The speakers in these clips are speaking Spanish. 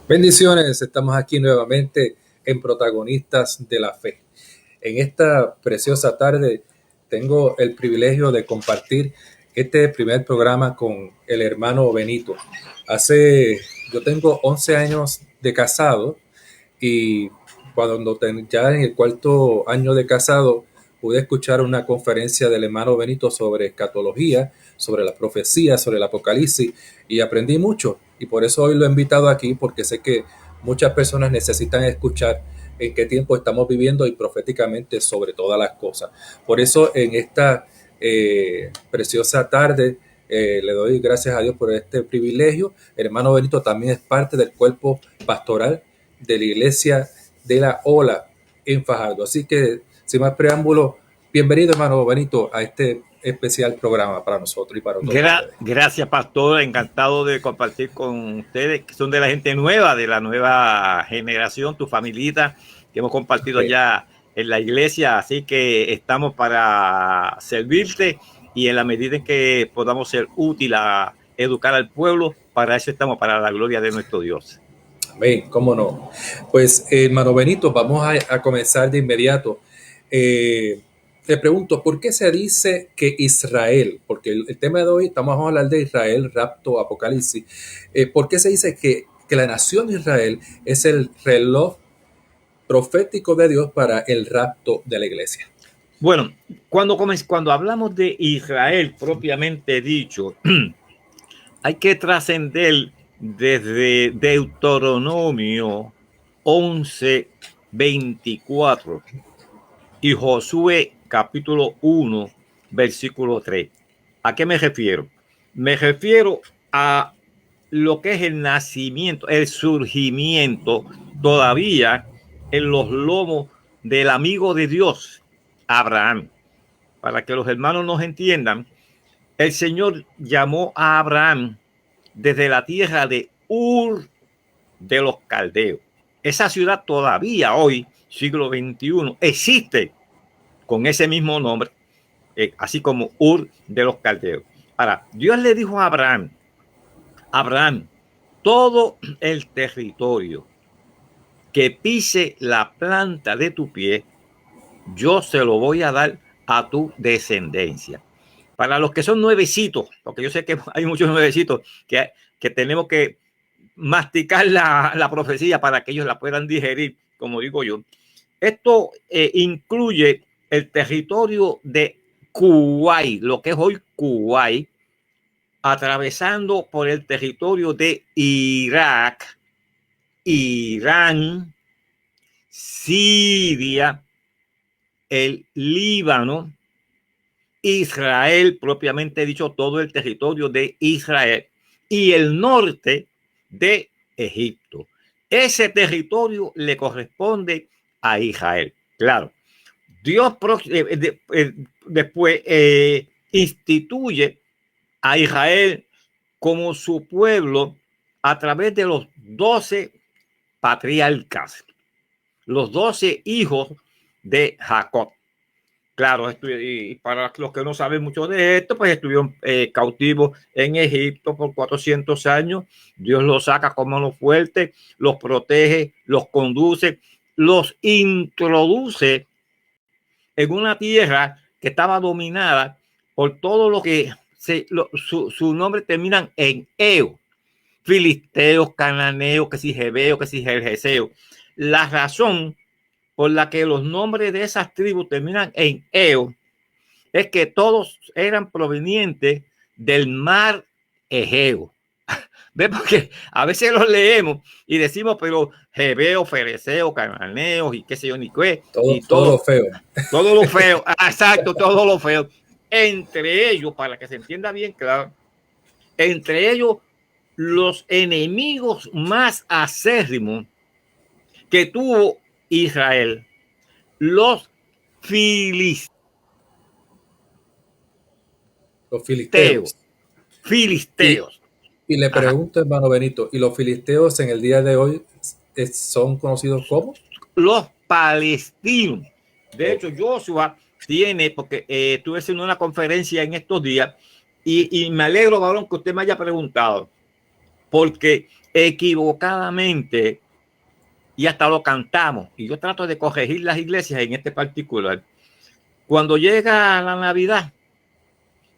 Bendiciones, estamos aquí nuevamente en Protagonistas de la Fe. En esta preciosa tarde tengo el privilegio de compartir este primer programa con el hermano Benito. Yo tengo 11 años de casado y ya en el cuarto año de casado pude escuchar una conferencia del hermano Benito sobre escatología, sobre la profecía, sobre el apocalipsis y aprendí mucho y por eso hoy lo he invitado aquí porque sé que muchas personas necesitan escuchar en qué tiempo estamos viviendo y proféticamente sobre todas las cosas. Por eso en esta preciosa tarde le doy gracias a Dios por este privilegio. El hermano Benito también es parte del cuerpo pastoral de la iglesia de la Ola en Fajardo. Así que, sin más preámbulo, bienvenido hermano Benito a este especial programa para nosotros y para todos ustedes. Gracias, pastor. Encantado de compartir con ustedes, que son de la gente nueva, de la nueva generación, tu familita, que hemos compartido ya en la iglesia. Así que estamos para servirte y en la medida en que podamos ser útil a educar al pueblo, para eso estamos, para la gloria de nuestro Dios. Amén, cómo no. Pues, hermano Benito, vamos a comenzar de inmediato. Te pregunto, ¿por qué se dice que Israel, porque el tema de hoy estamos a hablar de Israel, rapto, apocalipsis, ¿por qué se dice que la nación de Israel es el reloj profético de Dios para el rapto de la iglesia? Bueno, cuando hablamos de Israel propiamente dicho, hay que trascender desde Deuteronomio 11:24 y Josué capítulo 1, versículo 3. ¿A qué me refiero? Me refiero a lo que es el nacimiento, el surgimiento todavía en los lomos del amigo de Dios, Abraham. Para que los hermanos nos entiendan, el Señor llamó a Abraham desde la tierra de Ur de los Caldeos. Esa ciudad todavía hoy, siglo XXI, existe con ese mismo nombre, así como Ur de los Caldeos. Ahora, Dios le dijo a Abraham, todo el territorio que pise la planta de tu pie, yo se lo voy a dar a tu descendencia. Para los que son nuevecitos, porque yo sé que hay muchos nuevecitos que tenemos que masticar la profecía para que ellos la puedan digerir, como digo yo. Esto incluye el territorio de Kuwait, lo que es hoy Kuwait, atravesando por el territorio de Irak, Irán, Siria, el Líbano, Israel, propiamente dicho, todo el territorio de Israel y el norte de Egipto. Ese territorio le corresponde a Israel. Claro, Dios después instituye a Israel como su pueblo a través de los 12 patriarcas, los 12 hijos de Jacob. Claro, y para los que no saben mucho de esto, pues estuvieron cautivos en Egipto por 400 años. Dios los saca con mano fuerte, los protege, los conduce, los introduce en una tierra que estaba dominada por todo lo que su nombre terminan en Eo. Filisteos, cananeos, que si Jebeo, que si Jerjeseo. La razón por la que los nombres de esas tribus terminan en Eo es que todos eran provenientes del mar Egeo. ¿Ves? Porque a veces los leemos y decimos, pero Jebeo, Fereceo, Cananeos y qué sé yo, ni qué, y Todo lo feo. todo lo feo, exacto, todo lo feo. Entre ellos, para que se entienda bien claro, entre ellos los enemigos más acérrimos que tuvo Israel, los filisteos. Los filisteos. Filisteos. Y le Ajá. pregunto, hermano Benito, ¿y los filisteos en el día de hoy son conocidos como? Los palestinos. De hecho, Okay. Joshua tiene, porque estuve haciendo una conferencia en estos días y me alegro, varón, que usted me haya preguntado, porque equivocadamente, y hasta lo cantamos, y yo trato de corregir las iglesias en este particular. Cuando llega la Navidad,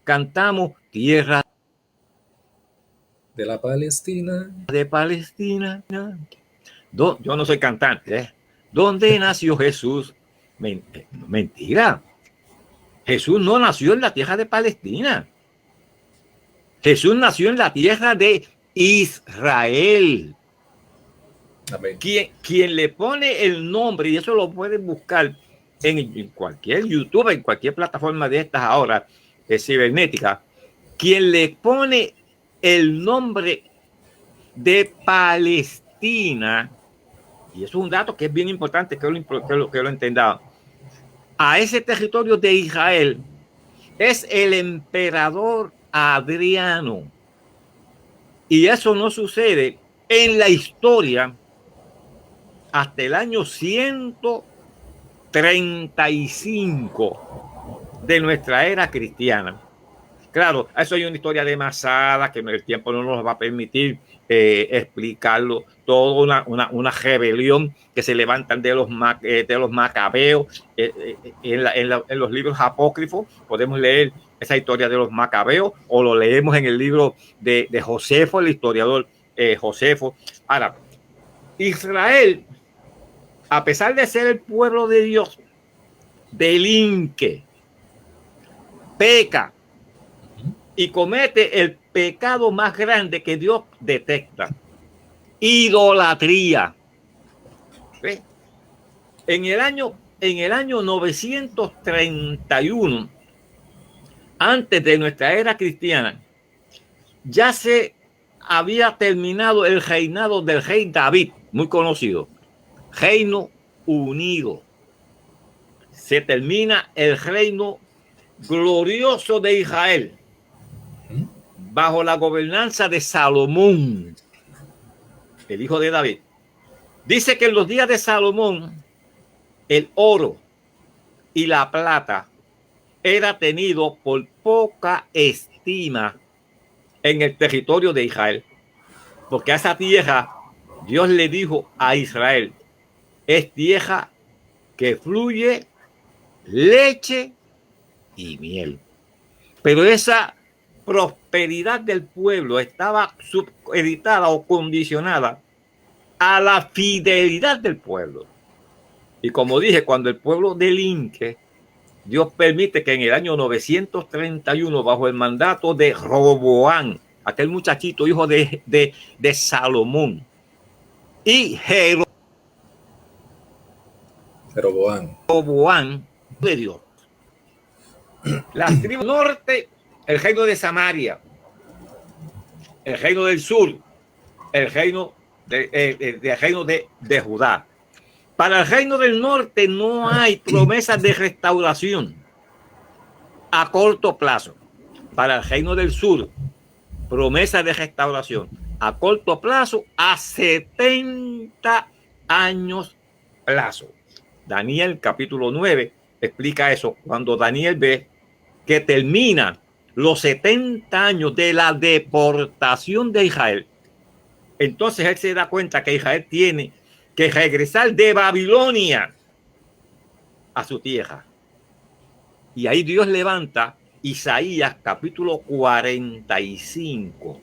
cantamos Tierra de la Palestina. De Palestina. Yo no soy cantante, ¿eh? ¿Dónde nació Jesús? Mentira. Jesús no nació en la tierra de Palestina. Jesús nació en la tierra de Israel. Amén. Quien le pone el nombre, y eso lo pueden buscar en cualquier YouTube, en cualquier plataforma de estas ahora cibernética, quien le pone el nombre de Palestina, y eso es un dato que es bien importante que lo entendamos, a ese territorio de Israel, es el emperador Adriano. Y eso no sucede en la historia hasta el año 135 de nuestra era cristiana. Claro, eso hay una historia demasiada que el tiempo no nos va a permitir explicarlo. Toda una rebelión que se levantan de los macabeos. En los libros apócrifos podemos leer esa historia de los macabeos, o lo leemos en el libro de Josefo, el historiador Josefo. Ahora, Israel, a pesar de ser el pueblo de Dios, delinque, peca y comete el pecado más grande que Dios detecta: idolatría. ¿Ves? En el año 931, antes de nuestra era cristiana, ya se había terminado el reinado del rey David, muy conocido, Reino Unido. Se termina el reino glorioso de Israel bajo la gobernanza de Salomón, el hijo de David. Dice que en los días de Salomón el oro y la plata era tenido por poca estima en el territorio de Israel, porque a esa tierra Dios le dijo a Israel: es tierra que fluye leche y miel. Pero esa prosperidad del pueblo estaba supeditada o condicionada a la fidelidad del pueblo. Y como dije, cuando el pueblo delinque, Dios permite que en el año 931, bajo el mandato de Roboán, aquel muchachito hijo de Salomón, y Jeroboán de Dios, las tribus norte, el reino de Samaria, el reino del sur, el reino de Judá. Para el reino del norte no hay promesas de restauración a corto plazo. Para el reino del sur, promesas de restauración a corto plazo a 70 años plazo. Daniel capítulo 9 explica eso. Cuando Daniel ve que termina los 70 años de la deportación de Israel, entonces él se da cuenta que Israel tiene que regresar de Babilonia a su tierra. Y ahí Dios levanta Isaías capítulo 45,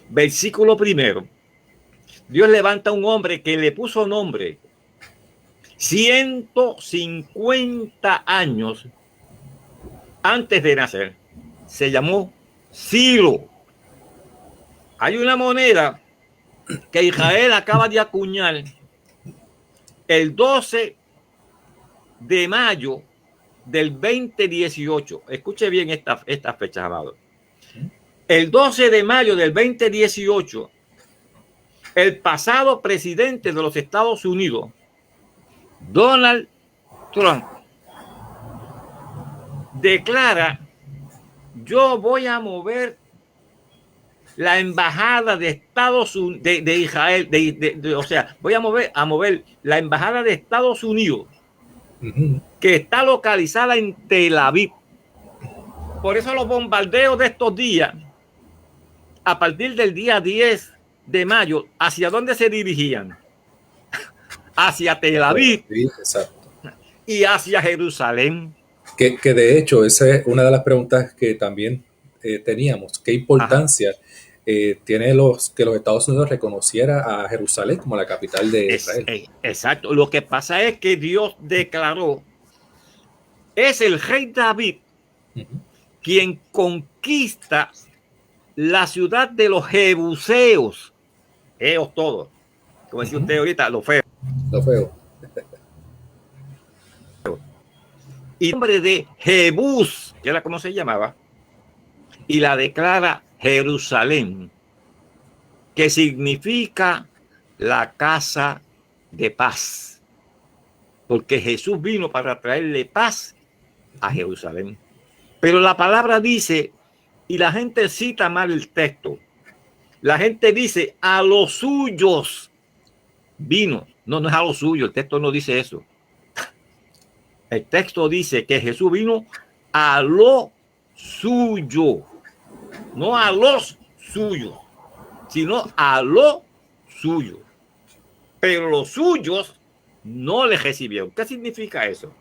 versículo 1. Dios levanta a un hombre que le puso nombre 150 años antes de nacer. Se llamó Ciro. Hay una moneda que Israel acaba de acuñar el 12 de mayo del 2018. Escuche bien esta fecha, amado. El 12 de mayo del 2018, el pasado presidente de los Estados Unidos, Donald Trump, declara: yo voy a mover la embajada de Estados Unidos, de Israel, o sea, voy a mover la embajada de Estados Unidos, que está localizada en Tel Aviv. Por eso los bombardeos de estos días, a partir del día 10 de mayo, ¿hacia dónde se dirigían? Hacia Tel Aviv, exacto. Y hacia Jerusalén. Que de hecho, esa es una de las preguntas que también teníamos. ¿Qué importancia tiene que los Estados Unidos reconociera a Jerusalén como la capital de Israel? Exacto. Lo que pasa es que Dios declaró, es el rey David quien conquista la ciudad de los jebuseos. Ellos todos. Como decía usted ahorita, los feos. Los feos. Y el nombre de Jebús, que era como se llamaba, y la declara Jerusalén, que significa la casa de paz. Porque Jesús vino para traerle paz a Jerusalén. Pero la palabra dice, y la gente cita mal el texto, la gente dice a los suyos vino. No, no es a los suyos, el texto no dice eso. El texto dice que Jesús vino a lo suyo, no a los suyos, sino a lo suyo. Pero los suyos no le recibieron. ¿Qué significa eso?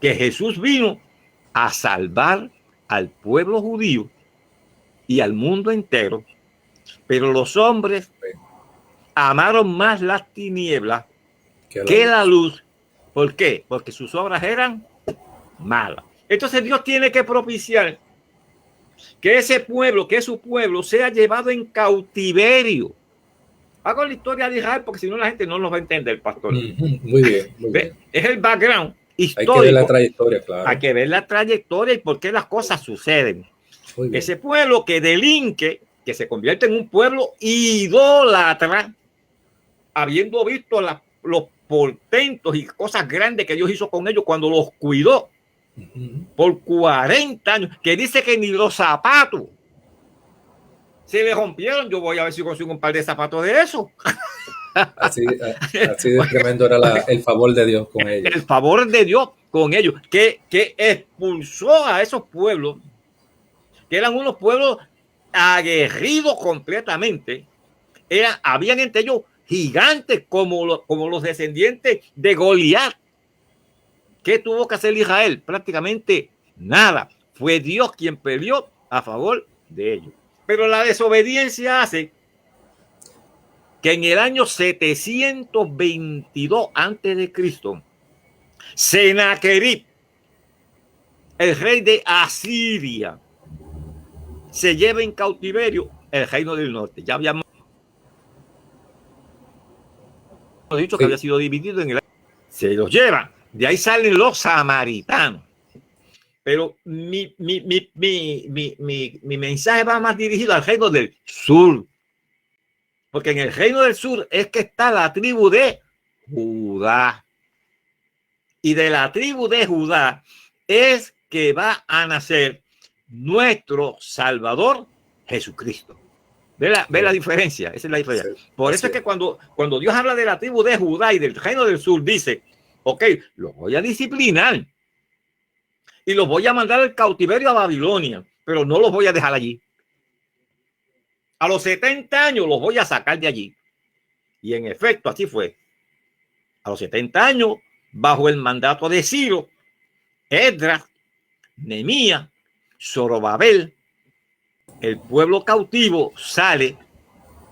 Que Jesús vino a salvar al pueblo judío y al mundo entero, pero los hombres amaron más las tinieblas que la luz. ¿Por qué? Porque sus obras eran malas. Entonces Dios tiene que propiciar que ese pueblo, que su pueblo, sea llevado en cautiverio. Hago la historia de Israel porque si no la gente no nos va a entender, pastor. Muy bien, muy bien. Es el background histórico. Hay que ver la trayectoria, claro. Hay que ver la trayectoria y por qué las cosas suceden. Ese pueblo que delinque, que se convierte en un pueblo idólatra, habiendo visto los portentos y cosas grandes que Dios hizo con ellos cuando los cuidó por 40 años, que dice que ni los zapatos se le rompieron. Yo voy a ver si consigo un par de zapatos de eso. Así de tremendo era el favor de Dios con ellos. El favor de Dios con ellos, que expulsó a esos pueblos, que eran unos pueblos aguerridos completamente. Habían entre ellos gigantes como los descendientes de Goliat. ¿Qué tuvo que hacer Israel? Prácticamente nada. Fue Dios quien peleó a favor de ellos. Pero la desobediencia hace que en el año 722 a.C., Sennacherib, el rey de Asiria, se lleva en cautiverio el reino del norte. Ya habíamos dicho que había sido dividido en el año. Se los llevan. De ahí salen los samaritanos. Pero mi mensaje va más dirigido al reino del sur. Porque en el reino del sur es que está la tribu de Judá. Y de la tribu de Judá es que va a nacer nuestro Salvador Jesucristo. ¿Ve la diferencia? Esa es la diferencia. Por eso es que cuando Dios habla de la tribu de Judá y del reino del sur, dice, ok, los voy a disciplinar y los voy a mandar al cautiverio a Babilonia, pero no los voy a dejar allí. A los 70 años los voy a sacar de allí. Y en efecto, así fue. A los 70 años, bajo el mandato de Ciro, Esdras, Nehemías, Zorobabel, el pueblo cautivo sale,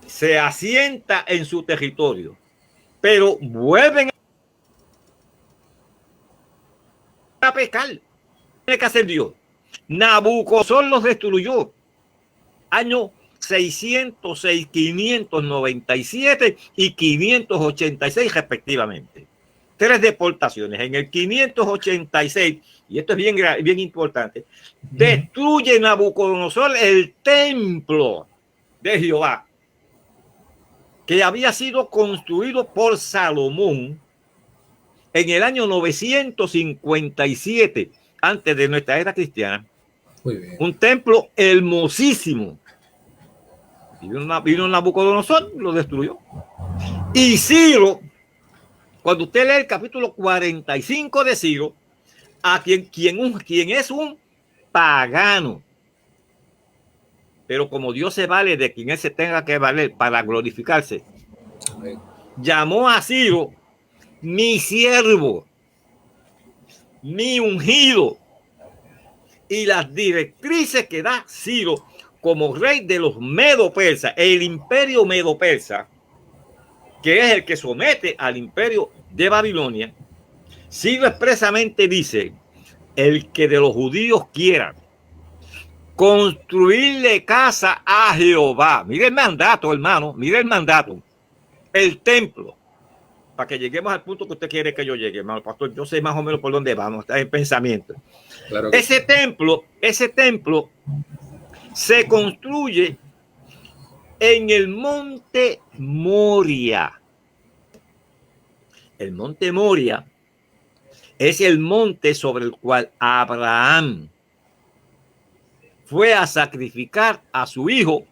se asienta en su territorio, pero vuelven a pecar. Tiene que hacer Dios. Nabucodonosor los destruyó. Año 606, 597 y 586 respectivamente. 3 deportaciones. En el 586, y esto es bien importante, destruye Nabucodonosor el templo de Jehová, que había sido construido por Salomón en el año 957 antes de nuestra era cristiana. Muy bien. Un templo hermosísimo. Vino Nabucodonosor, lo destruyó. Y Ciro, cuando usted lee el capítulo 45 de Ciro, a quien es un pagano, pero como Dios se vale de quien Él se tenga que valer para glorificarse, Amén. llamó a Ciro mi siervo, mi ungido, y las directrices que da Ciro como rey de los medo-persas, el imperio medo-persa, que es el que somete al imperio de Babilonia. Ciro expresamente dice: el que de los judíos quiera construirle casa a Jehová. Mire el mandato, hermano, mire el mandato. El templo, para que lleguemos al punto que usted quiere que yo llegue, hermano pastor. Yo sé más o menos por dónde vamos, está en pensamiento. Claro que Ese templo se construye en el monte Moria. El monte Moria es el monte sobre el cual Abraham fue a sacrificar a su hijo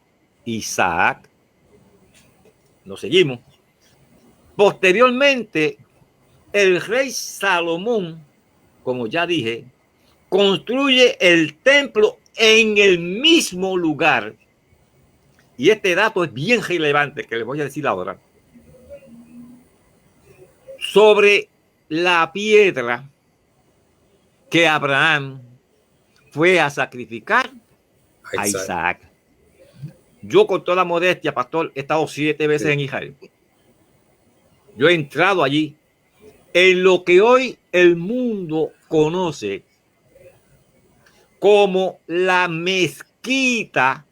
Isaac. Nos seguimos. Posteriormente, el rey Salomón, como ya dije, construye el templo en el mismo lugar. Y este dato es bien relevante que les voy a decir ahora. Sobre la piedra que Abraham fue a sacrificar a Isaac. Yo, con toda modestia, pastor, he estado 7 veces en Israel. Yo he entrado allí en lo que hoy el mundo conoce como la mezquita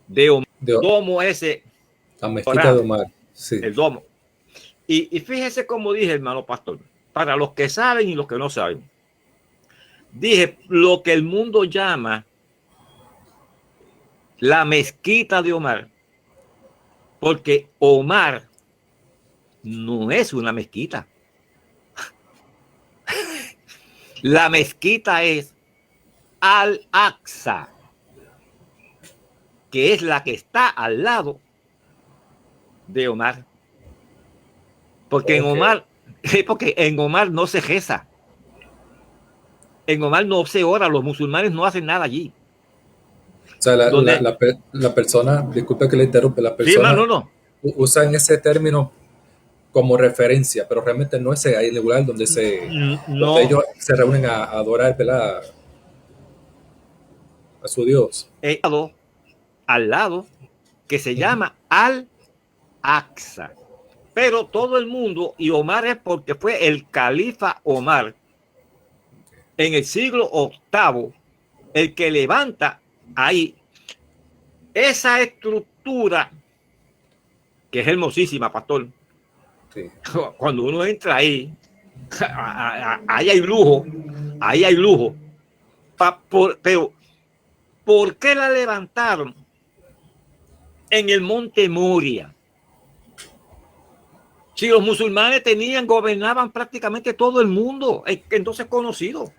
de Omar. Domo ese. La mezquita de Omar. Sí. El domo. Y fíjese cómo dije, hermano pastor, para los que saben y los que no saben. Dije lo que el mundo llama la mezquita de Omar, porque Omar no es una mezquita. La mezquita es Al-Aqsa, que es la que está al lado de Omar. Porque en Omar no se reza. En Omar no se ora, los musulmanes no hacen nada allí. O sea, la persona, disculpe que le interrumpe, la persona usan ese término como referencia, pero realmente no es ahí el lugar donde donde ellos se reúnen a adorar, ¿verdad?, a su Dios. Al lado, que se llama Al-Aqsa. Pero todo el mundo, y Omar es porque fue el califa Omar en el siglo VIII, el que levanta ahí esa estructura que es hermosísima, pastor. Sí. Cuando uno entra ahí, ahí hay lujo, ahí hay lujo. Pero, ¿por qué la levantaron en el monte Moria? Si los musulmanes gobernaban prácticamente todo el mundo, entonces conocido.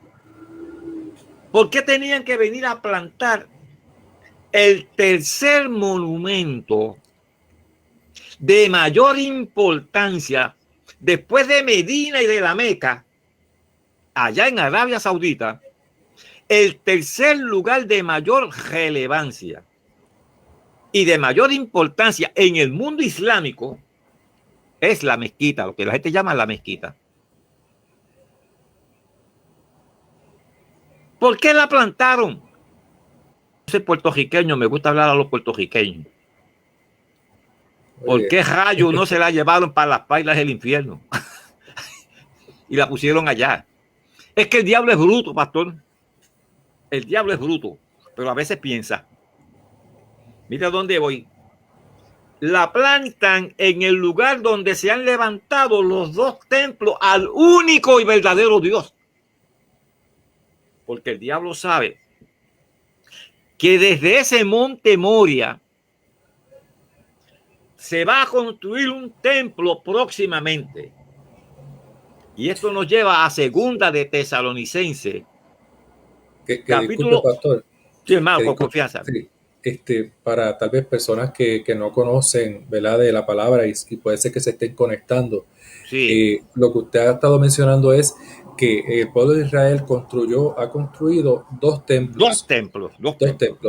¿Por qué tenían que venir a plantar el tercer monumento de mayor importancia después de Medina y de la Meca, allá en Arabia Saudita? El tercer lugar de mayor relevancia y de mayor importancia en el mundo islámico es la mezquita, lo que la gente llama la mezquita. ¿Por qué la plantaron? Yo soy puertorriqueño, me gusta hablar a los puertorriqueños. ¿Por qué rayos no se la llevaron para las pailas del infierno? Y la pusieron allá. Es que el diablo es bruto, pastor. El diablo es bruto, pero a veces piensa. Mira dónde voy. La plantan en el lugar donde se han levantado los 2 templos al único y verdadero Dios. Porque el diablo sabe que desde ese monte Moria se va a construir un templo próximamente. Y esto nos lleva a Segunda de Tesalonicenses. Capítulo. Disculpe, pastor. Sí, hermano, con confianza. Sí. Para tal vez personas que no conocen, ¿verdad?, de la palabra y puede ser que se estén conectando. Sí. Lo que usted ha estado mencionando es que el pueblo de Israel ha construido dos templos. Dos templos.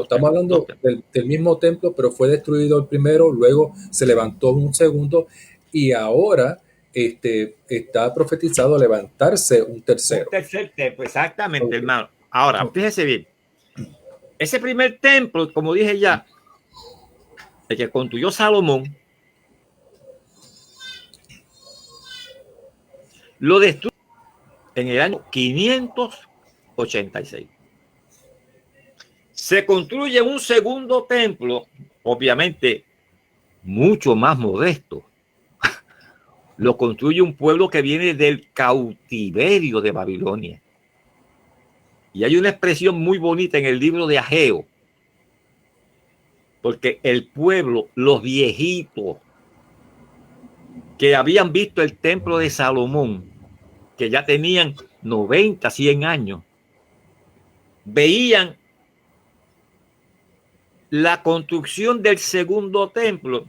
Estamos hablando del mismo templo, pero fue destruido el primero, luego se levantó un segundo y ahora está profetizado levantarse un tercero. Un tercer templo, exactamente, hermano. Ahora, fíjese bien. Ese primer templo, como dije ya, el que construyó Salomón, lo destruyó en el año 586. Se construye un segundo templo, obviamente mucho más modesto. Lo construye un pueblo que viene del cautiverio de Babilonia. Y hay una expresión muy bonita en el libro de Ageo, porque el pueblo, los viejitos que habían visto el templo de Salomón, que ya tenían 90, 100 años, veían la construcción del segundo templo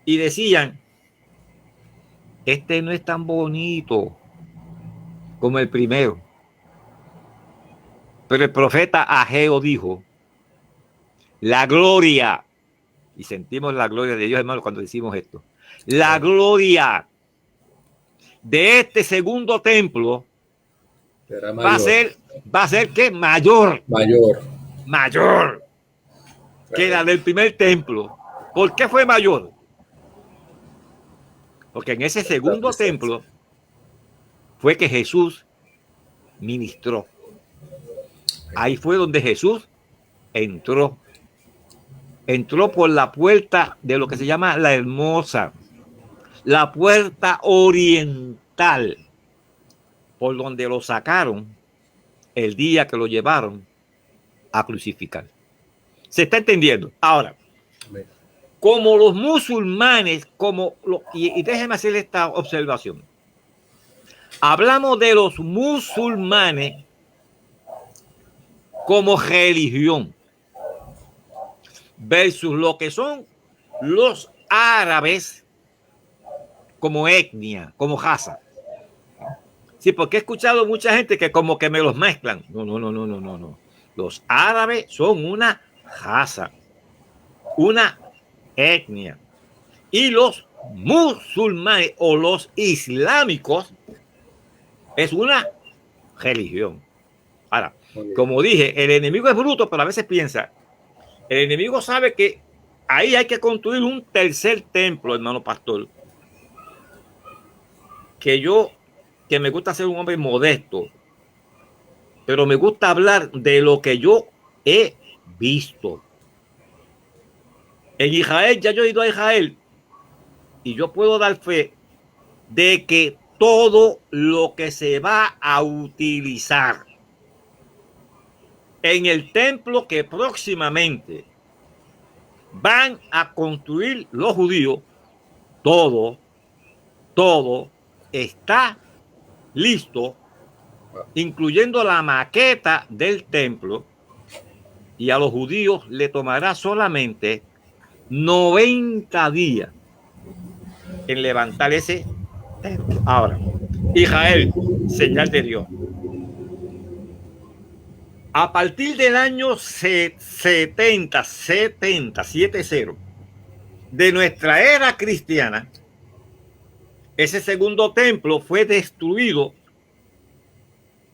y decían, este no es tan bonito como el primero. Pero el profeta Ageo dijo, la gloria, y sentimos la gloria de Dios, hermano, cuando decimos esto, la gloria de este segundo templo va a ser ¿qué? Mayor que la del primer templo. ¿Por qué fue mayor? Porque en ese segundo templo fue que Jesús ministró. Ahí fue donde Jesús entró por la puerta de lo que se llama la hermosa, la puerta oriental, por donde lo sacaron el día que lo llevaron a crucificar. ¿Se está entendiendo? Ahora, como los musulmanes, y déjenme hacer esta observación. Hablamos de los musulmanes como religión versus lo que son los árabes como etnia, como raza. Sí, porque he escuchado mucha gente que como que me los mezclan. No. Los árabes son una raza, una etnia. Y los musulmanes o los islámicos es una religión. Ahora, como dije, el enemigo es bruto, pero a veces piensa, el enemigo sabe que ahí hay que construir un tercer templo, hermano pastor. Que me gusta ser un hombre modesto, pero me gusta hablar de lo que yo he visto. En Israel, ya yo he ido a Israel y yo puedo dar fe de que todo lo que se va a utilizar en el templo que próximamente van a construir los judíos, todo está listo, incluyendo la maqueta del templo, y a los judíos le tomará solamente 90 días en levantar ese templo. Ahora, Israel, señal de Dios. A partir del año 70, de nuestra era cristiana, ese segundo templo fue destruido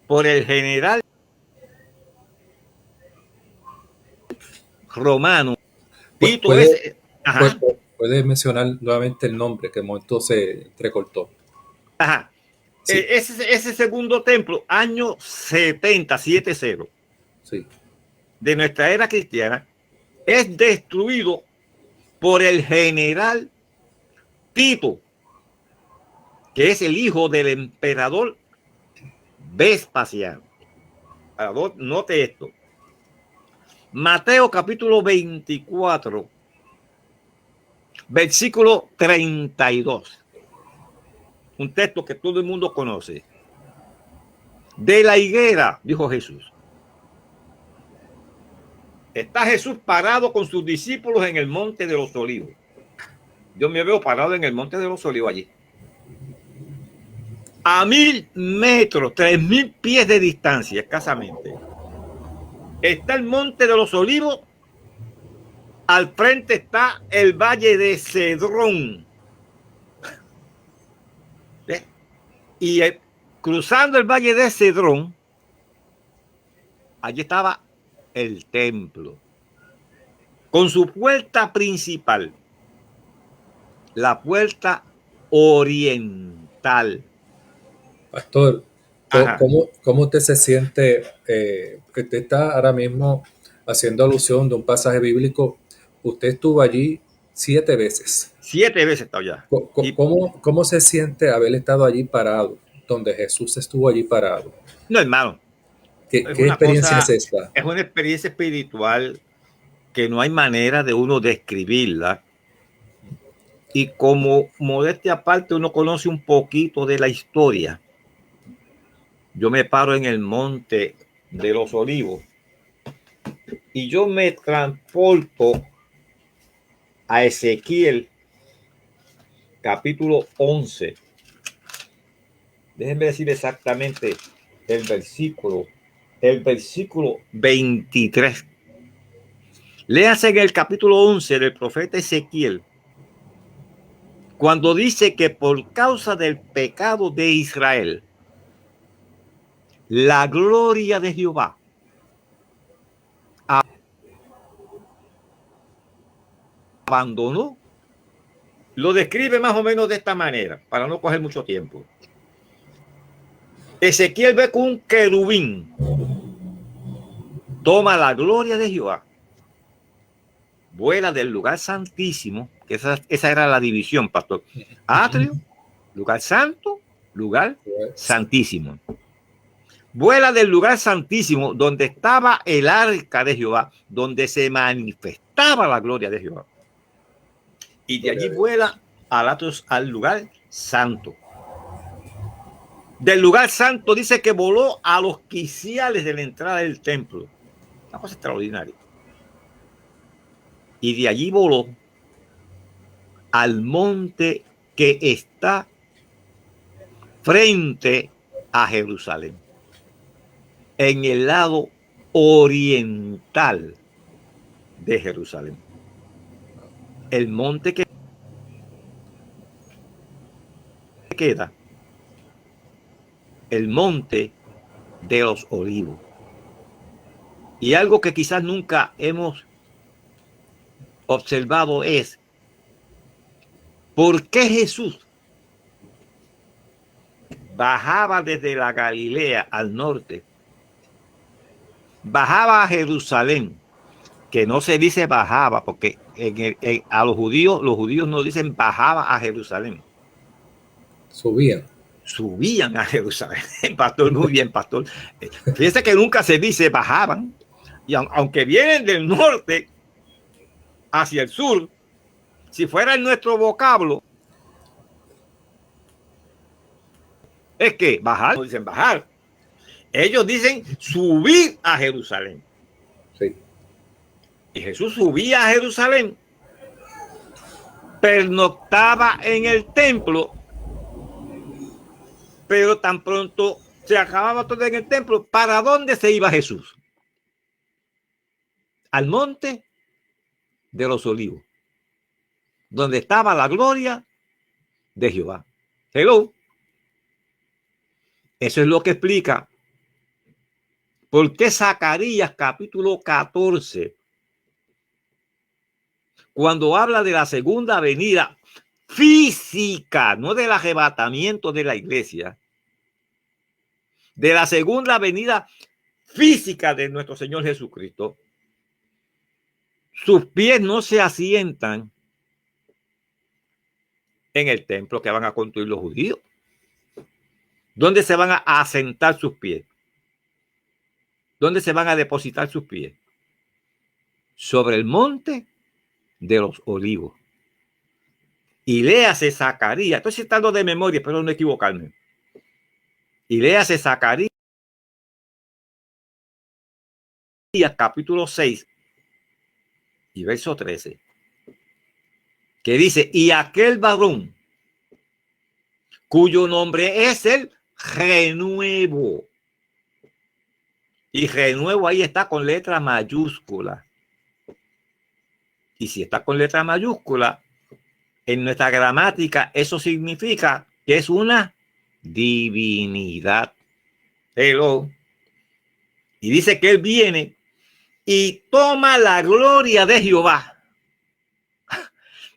por el general romano Tito. ¿Puede mencionar nuevamente el nombre, que el momento se entrecortó? Ajá. Sí. Ese segundo templo, año 70, sí, de nuestra era cristiana, es destruido por el general Tito, que es el hijo del emperador Vespasiano. Note esto. Mateo capítulo 24, versículo 32. Un texto que todo el mundo conoce. De la higuera, dijo Jesús. Está Jesús parado con sus discípulos en el monte de los olivos. Yo me veo parado en el monte de los olivos allí. a 1000 metros, 3000 pies de distancia escasamente, está el Monte de los Olivos. Al frente está el Valle de Cedrón. Y cruzando el Valle de Cedrón, allí estaba el templo, con su puerta principal, la puerta oriental. Pastor, ¿cómo usted se siente? Que usted está ahora mismo haciendo alusión de un pasaje bíblico. Usted estuvo allí 7 veces. 7 veces está allá. ¿Cómo se siente haber estado allí parado, donde Jesús estuvo allí parado? No, hermano. ¿Qué experiencia es esta? Es una experiencia espiritual que no hay manera de uno describirla. Y como modestia aparte, uno conoce un poquito de la historia. Yo me paro en el Monte de los Olivos y yo me transporto a Ezequiel, capítulo 11. Déjenme decir exactamente el versículo 23. Léase en el capítulo 11 del profeta Ezequiel, cuando dice que por causa del pecado de Israel, la gloria de Jehová abandonó. Lo describe más o menos de esta manera, para no coger mucho tiempo. Ezequiel ve que un querubín toma la gloria de Jehová, vuela del lugar santísimo, que esa era la división, pastor. Atrio, lugar santo, lugar santísimo. Vuela del lugar santísimo, donde estaba el arca de Jehová, donde se manifestaba la gloria de Jehová. Y de allí vuela al lugar santo. Del lugar santo dice que voló a los quiciales de la entrada del templo. Una cosa extraordinaria. Y de allí voló al monte que está frente a Jerusalén, en el lado oriental de Jerusalén. El monte que queda, el Monte de los Olivos. Y algo que quizás nunca hemos observado es por qué Jesús bajaba desde la Galilea al norte, bajaba a Jerusalén, que no se dice bajaba, porque a los judíos no dicen bajaba a Jerusalén. Subían a Jerusalén. Pastor, muy bien, pastor. Fíjese que nunca se dice bajaban. Y aunque vienen del norte hacia el sur, si fuera en nuestro vocablo, es que bajar, no dicen bajar. Ellos dicen subir a Jerusalén. Sí. Y Jesús subía a Jerusalén, pernoctaba en el templo, pero tan pronto se acababa todo en el templo, ¿para dónde se iba Jesús? Al Monte de los Olivos, donde estaba la gloria de Jehová. Hello. Eso es lo que explica por qué Zacarías capítulo 14, cuando habla de la segunda venida física, no del arrebatamiento de la iglesia, de la segunda venida física de nuestro Señor Jesucristo, sus pies no se asientan en el templo que van a construir los judíos. ¿Dónde se van a asentar sus pies? ¿Dónde se van a depositar sus pies? Sobre el monte de los Olivos. Y léase Zacarías. Estoy citando de memoria, espero no equivocarme. Y léase Zacarías capítulo 6 y verso 13. Que dice, y aquel varón cuyo nombre es el renuevo. Y renuevo ahí está con letra mayúscula. Y si está con letra mayúscula, en nuestra gramática eso significa que es una divinidad. Hello. Y dice que él viene y toma la gloria de Jehová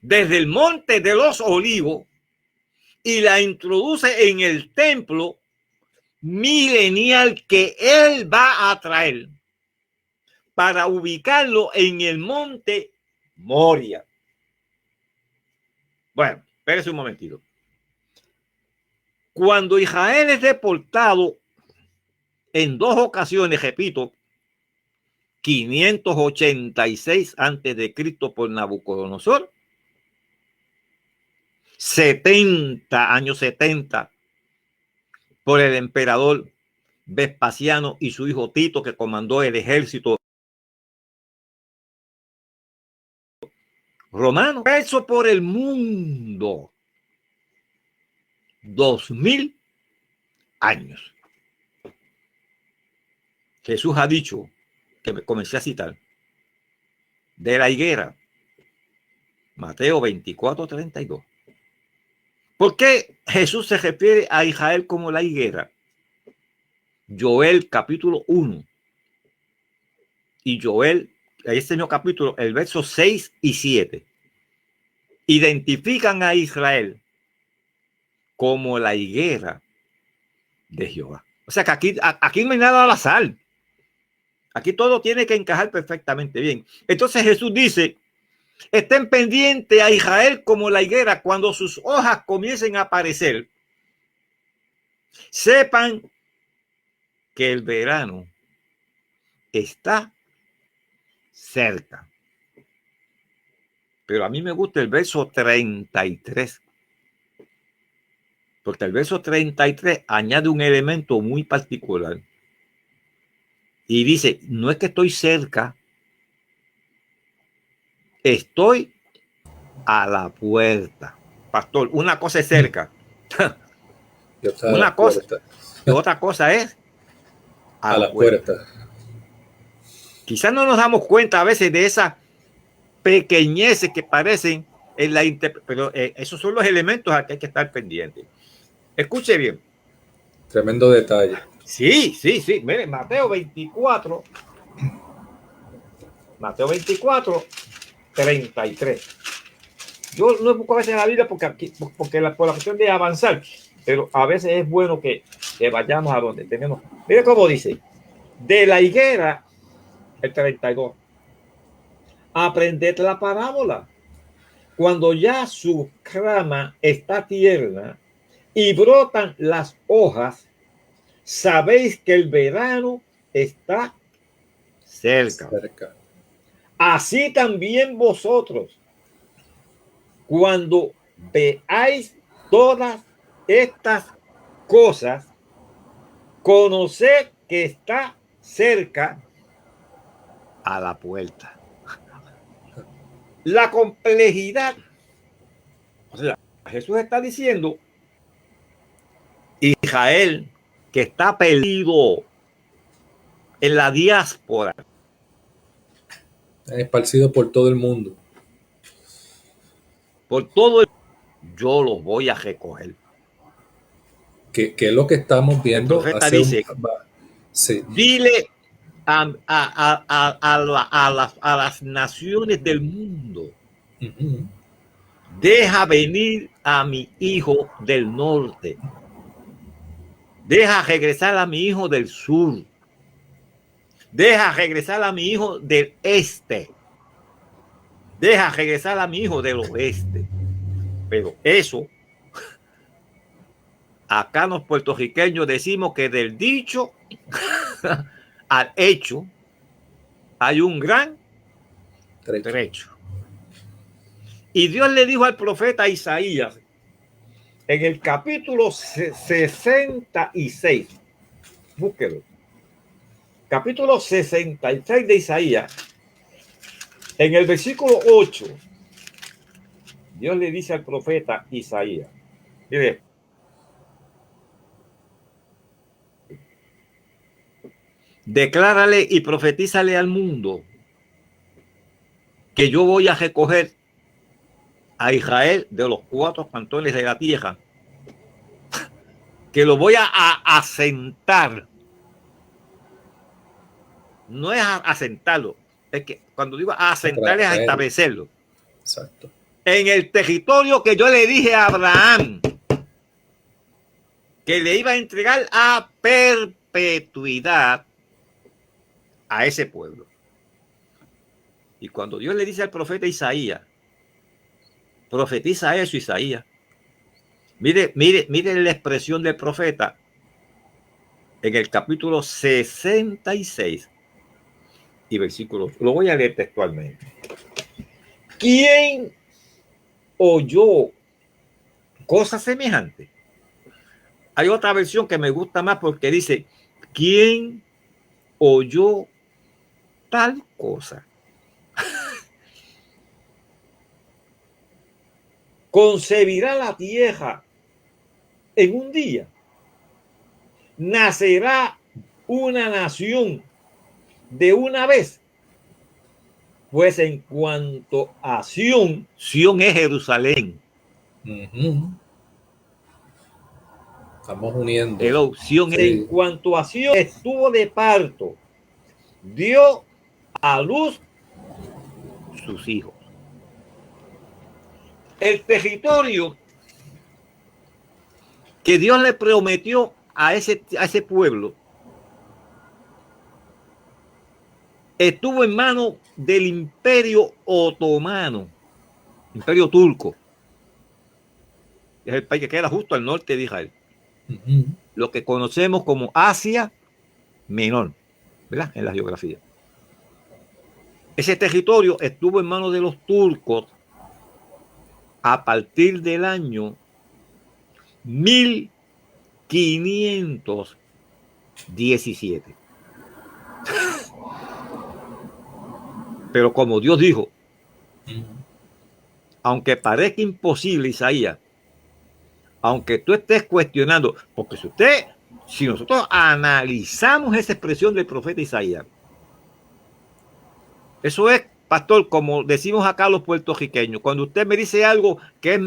desde el monte de los olivos y la introduce en el templo milenial que él va a traer para ubicarlo en el monte Moria. Bueno, espérese un momentito. Cuando Israel es deportado en 2 ocasiones, repito, 586 antes de Cristo por Nabucodonosor, años 70 por el emperador Vespasiano y su hijo Tito, que comandó el ejército romano, eso por el mundo, 2000 años. Jesús ha dicho, que me comencé a citar, de la higuera, Mateo 24:32. ¿Por qué Jesús se refiere a Israel como la higuera? Joel capítulo 1 y Joel, este mismo capítulo, el verso 6 y 7, identifican a Israel como la higuera de Jehová. O sea que aquí no hay nada al azar. Aquí todo tiene que encajar perfectamente bien. Entonces Jesús dice, estén pendientes a Israel como la higuera cuando sus hojas comiencen a aparecer. Sepan que el verano está cerca. Pero a mí me gusta el verso 33. Porque el verso 33 añade un elemento muy particular. Y dice, no es que estoy cerca, estoy a la puerta. Pastor, una cosa es cerca. Una cosa. Y otra cosa es a la puerta. Quizás no nos damos cuenta a veces de esas pequeñeces que parecen en la pero esos son los elementos a que hay que estar pendientes. Escuche bien. Tremendo detalle. Sí. Miren, Mateo 24, 33. Yo no busco a veces en la Biblia por la cuestión de avanzar, pero a veces es bueno que vayamos a donde tenemos. Mire cómo dice, de la higuera, el 32, aprended la parábola. Cuando ya su rama está tierna y brotan las hojas, sabéis que el verano está cerca. Así también vosotros, cuando veáis todas estas cosas, conoced que está cerca a la puerta. La complejidad. O sea, Jesús está diciendo, Israel, que está perdido en la diáspora, esparcido por todo el mundo. Por todo el mundo, yo los voy a recoger. Que es lo que estamos viendo. El profeta dice, sí. Dile a las naciones del mundo, deja venir a mi hijo del norte, deja regresar a mi hijo del sur, deja regresar a mi hijo del este, deja regresar a mi hijo del oeste. Pero eso, acá los puertorriqueños decimos que del dicho al hecho hay un gran trecho. Y Dios le dijo al profeta Isaías en el capítulo 66, búsquelo, capítulo 66 de Isaías, en el versículo 8, Dios le dice al profeta Isaías, mire, declárale y profetízale al mundo que yo voy a recoger a Israel de los 4 cantones de la tierra, que lo voy a asentar. No es asentarlo, es que cuando digo asentar es a establecerlo. Exacto. En el territorio que yo le dije a Abraham que le iba a entregar a perpetuidad a ese pueblo. Y cuando Dios le dice al profeta Isaías, profetiza eso, Isaías. Mire la expresión del profeta en el capítulo 66 y versículo 8. Lo voy a leer textualmente. ¿Quién oyó cosas semejantes? Hay otra versión que me gusta más porque dice, ¿quién oyó tal cosa? Concebirá la tierra en un día. Nacerá una nación de una vez. Pues en cuanto a Sión, Sión es Jerusalén. Estamos uniendo. Pero Sión, sí. En cuanto a Sión, estuvo de parto, dio a luz sus hijos. El territorio que Dios le prometió a ese pueblo estuvo en manos del Imperio Otomano, Imperio Turco. Es el país que queda justo al norte de Israel. Lo que conocemos como Asia Menor, ¿verdad? En la geografía. Ese territorio estuvo en manos de los turcos a partir del año 1517. Pero como Dios dijo, aunque parezca imposible, Isaías, aunque tú estés cuestionando, porque si nosotros analizamos esa expresión del profeta Isaías, eso es, pastor, como decimos acá los puertorriqueños, cuando usted me dice algo que es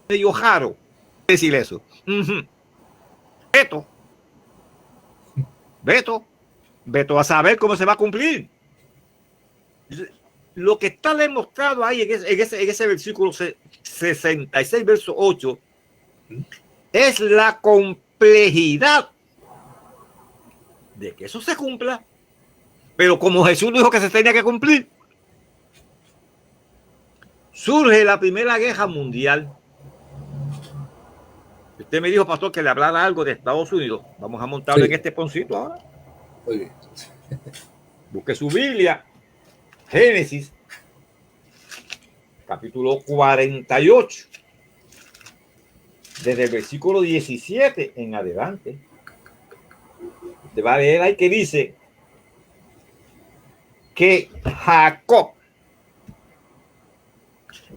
medio raro, decir eso. Veto a saber cómo se va a cumplir. Lo que está demostrado ahí en ese versículo 66, verso 8, es la complejidad de que eso se cumpla. Pero como Jesús dijo que se tenía que cumplir, surge la Primera Guerra Mundial. Usted me dijo, pastor, que le hablara algo de Estados Unidos. Vamos a montarlo en este poncito ahora. Muy bien. Busque su Biblia, Génesis, capítulo 48, desde el versículo 17 en adelante. Usted va a leer ahí que dice que Jacob,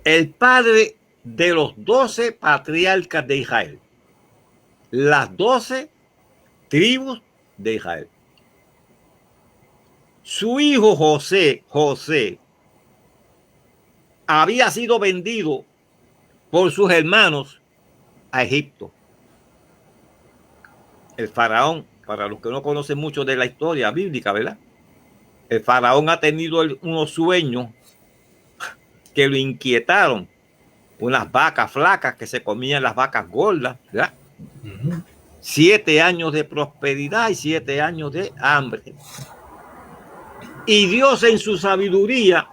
el padre de los 12 patriarcas de Israel, las 12 tribus de Israel, su hijo José había sido vendido por sus hermanos a Egipto. El faraón, para los que no conocen mucho de la historia bíblica, ¿verdad? El faraón ha tenido unos sueños que lo inquietaron. Unas vacas flacas que se comían las vacas gordas, ¿verdad? 7 años de prosperidad y 7 años de hambre. Y Dios en su sabiduría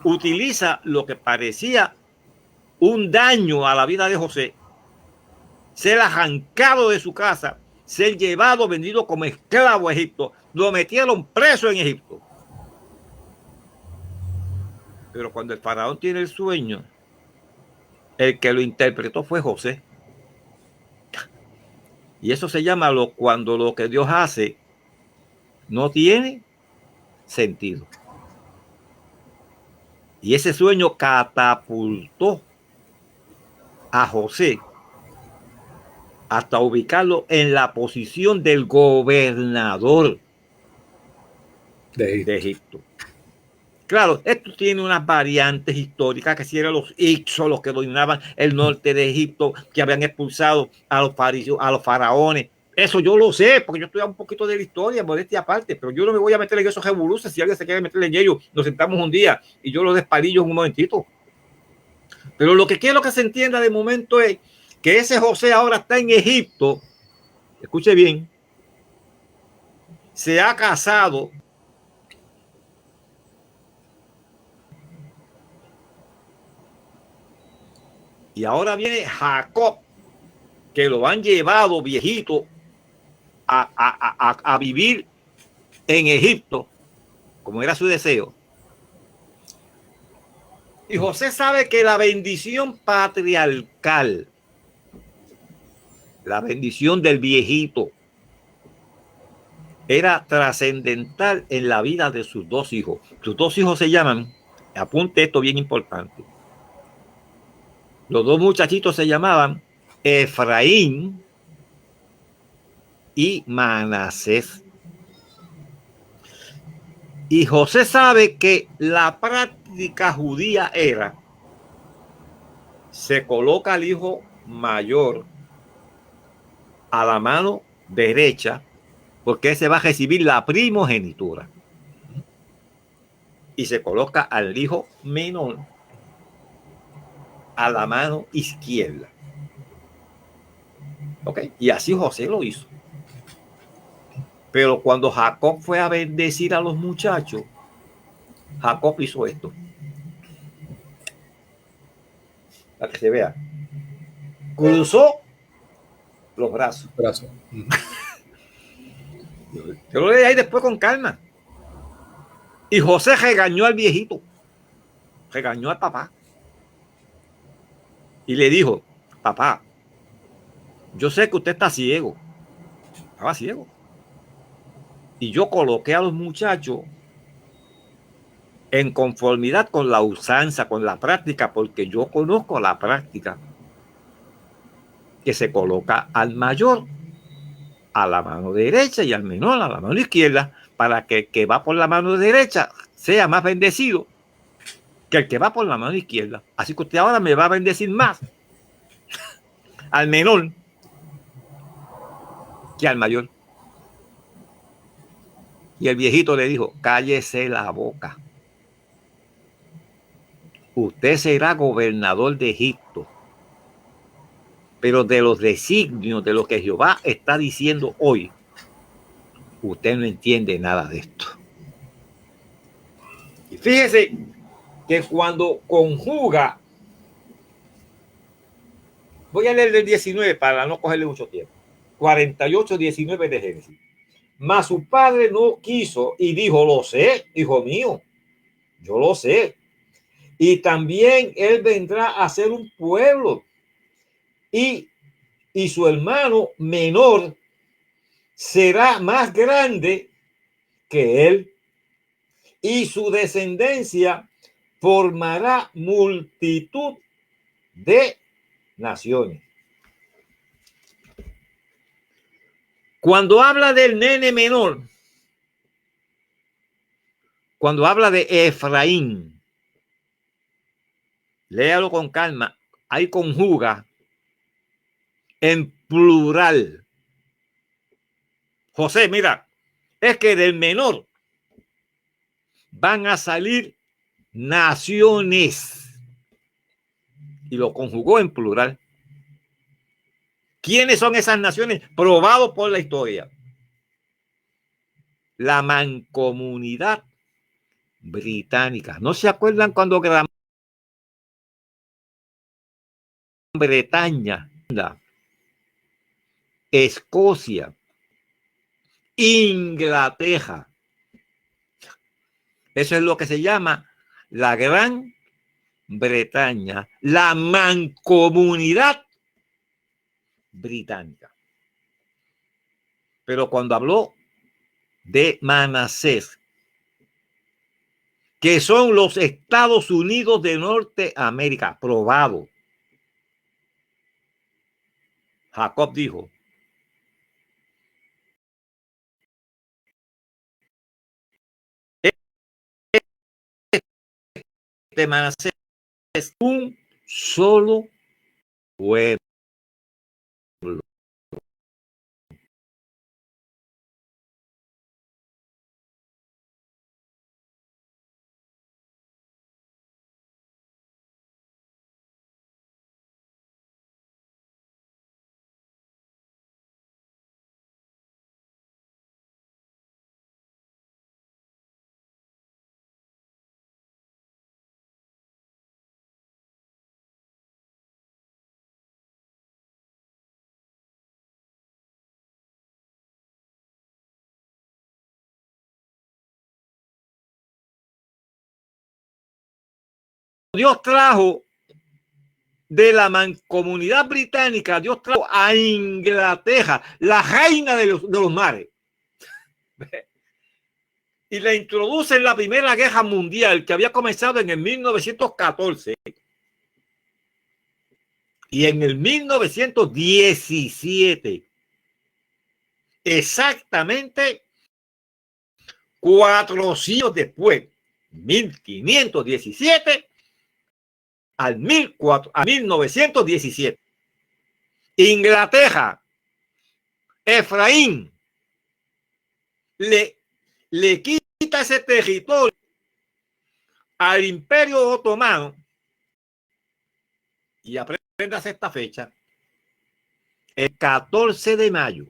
utiliza lo que parecía un daño a la vida de José, ser arrancado de su casa, ser llevado, vendido como esclavo a Egipto. Lo metieron preso en Egipto. Pero cuando el faraón tiene el sueño, el que lo interpretó fue José. Y eso se llama cuando lo que Dios hace no tiene sentido. Y ese sueño catapultó a José hasta ubicarlo en la posición del gobernador de Egipto. Claro, esto tiene unas variantes históricas, que si eran los Hicsos los que dominaban el norte de Egipto, que habían expulsado a los faraones. Eso yo lo sé, porque yo estudié un poquito de la historia, modestia aparte, pero yo no me voy a meter en esos revoluces. Si alguien se quiere meter en ellos, nos sentamos un día y yo los despalillo en un momentito. Pero lo que quiero que se entienda de momento es que ese José ahora está en Egipto, escuche bien, se ha casado y ahora viene Jacob, que lo han llevado viejito a vivir en Egipto, como era su deseo. Y José sabe que la bendición patriarcal, la bendición del viejito, era trascendental en la vida de sus dos hijos. Sus dos hijos se llaman, apunte esto bien importante, los dos muchachitos se llamaban Efraín y Manasés. Y José sabe que la práctica judía era, se coloca al hijo mayor a la mano derecha, porque ese va a recibir la primogenitura, y se coloca al hijo menor a la mano izquierda. ¿Ok? Y así José lo hizo. Pero cuando Jacob fue a bendecir a los muchachos, Jacob hizo esto. Para que se vea. Cruzó los brazos. Yo lo leí ahí después con calma. Y José regañó al viejito. Regañó al papá. Y le dijo, papá, yo sé que usted está ciego. Estaba ciego. Y yo coloqué a los muchachos en conformidad con la usanza, con la práctica, porque yo conozco la práctica, que se coloca al mayor a la mano derecha y al menor a la mano izquierda, para que el que va por la mano derecha sea más bendecido que el que va por la mano izquierda. Así que usted ahora me va a bendecir más al menor que al mayor. Y el viejito le dijo, cállese la boca. Usted será gobernador de Egipto, pero de los designios de lo que Jehová está diciendo hoy, usted no entiende nada de esto. Y fíjese que cuando conjuga, voy a leer el 19 para no cogerle mucho tiempo, 48:19 de Génesis. Mas su padre no quiso y dijo, lo sé, hijo mío, yo lo sé. Y también él vendrá a ser un pueblo. Y su hermano menor será más grande que él. Y su descendencia formará multitud de naciones. Cuando habla del nene menor, cuando habla de Efraín, léalo con calma, ahí conjuga en plural. José, mira, es que del menor van a salir naciones. Y lo conjugó en plural. ¿Quiénes son esas naciones? Probado por la historia. La mancomunidad británica. ¿No se acuerdan cuando Gran Bretaña, Escocia, Inglaterra? Eso es lo que se llama la Gran Bretaña, la mancomunidad británica. Pero cuando habló de Manasés, que son los Estados Unidos de Norteamérica, probado. Jacob dijo: de Manasés es un solo pueblo. Dios trajo de la mancomunidad británica, Dios trajo a Inglaterra, la reina de los mares, y la introduce en la Primera Guerra Mundial, que había comenzado en el 1914. Y en el 1917, exactamente 400 años después, 1517 a 1917, Inglaterra, Efraín, le quita ese territorio al Imperio Otomano. Y aprendas esta fecha: el 14 de mayo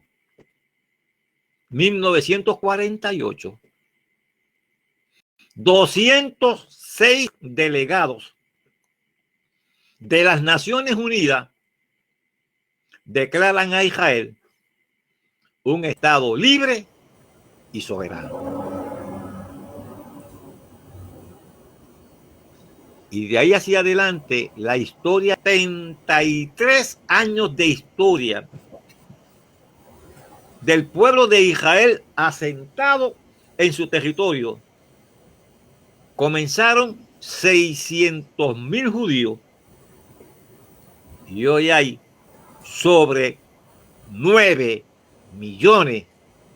1948, 206 delegados de las Naciones Unidas declaran a Israel un estado libre y soberano. Y de ahí hacia adelante, la historia, 33 años de historia del pueblo de Israel asentado en su territorio. Comenzaron 600,000 judíos y hoy hay sobre 9 millones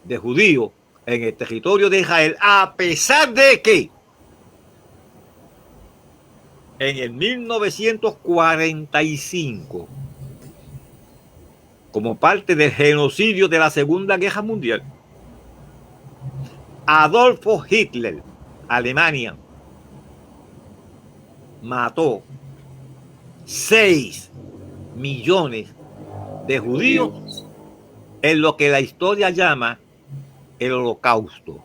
de judíos en el territorio de Israel, a pesar de que en el 1945, como parte del genocidio de la Segunda Guerra Mundial, Adolfo Hitler, Alemania, mató 6 millones de judíos en lo que la historia llama el Holocausto.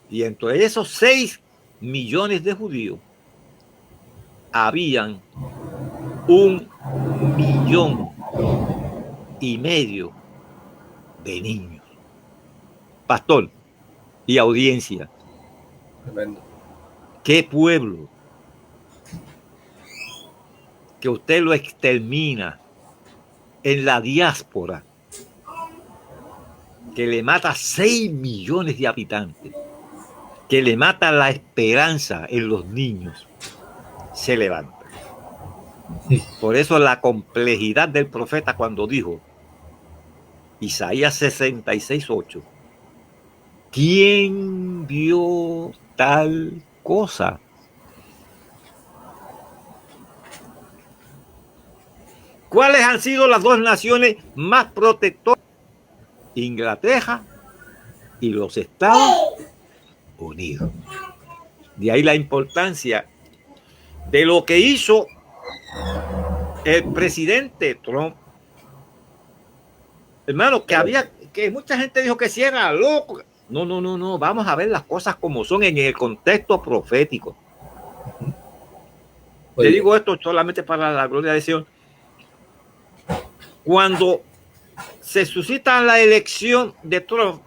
Y entre esos 6 millones de judíos habían 1,5 millones de niños. Pastor y audiencia, Tremendo. ¿qué pueblo que usted lo extermina en la diáspora, que le mata 6 millones de habitantes, que le mata la esperanza en los niños, se levanta? Por eso la complejidad del profeta cuando dijo, Isaías 66:8, ¿quién vio tal cosa? ¿Cuáles han sido las dos naciones más protectoras? Inglaterra y los Estados Unidos. De ahí la importancia de lo que hizo el presidente Trump. Hermano, que mucha gente dijo que si era loco. No. Vamos a ver las cosas como son en el contexto profético. Le digo esto solamente para la gloria de Dios. Cuando se suscita la elección de Trump,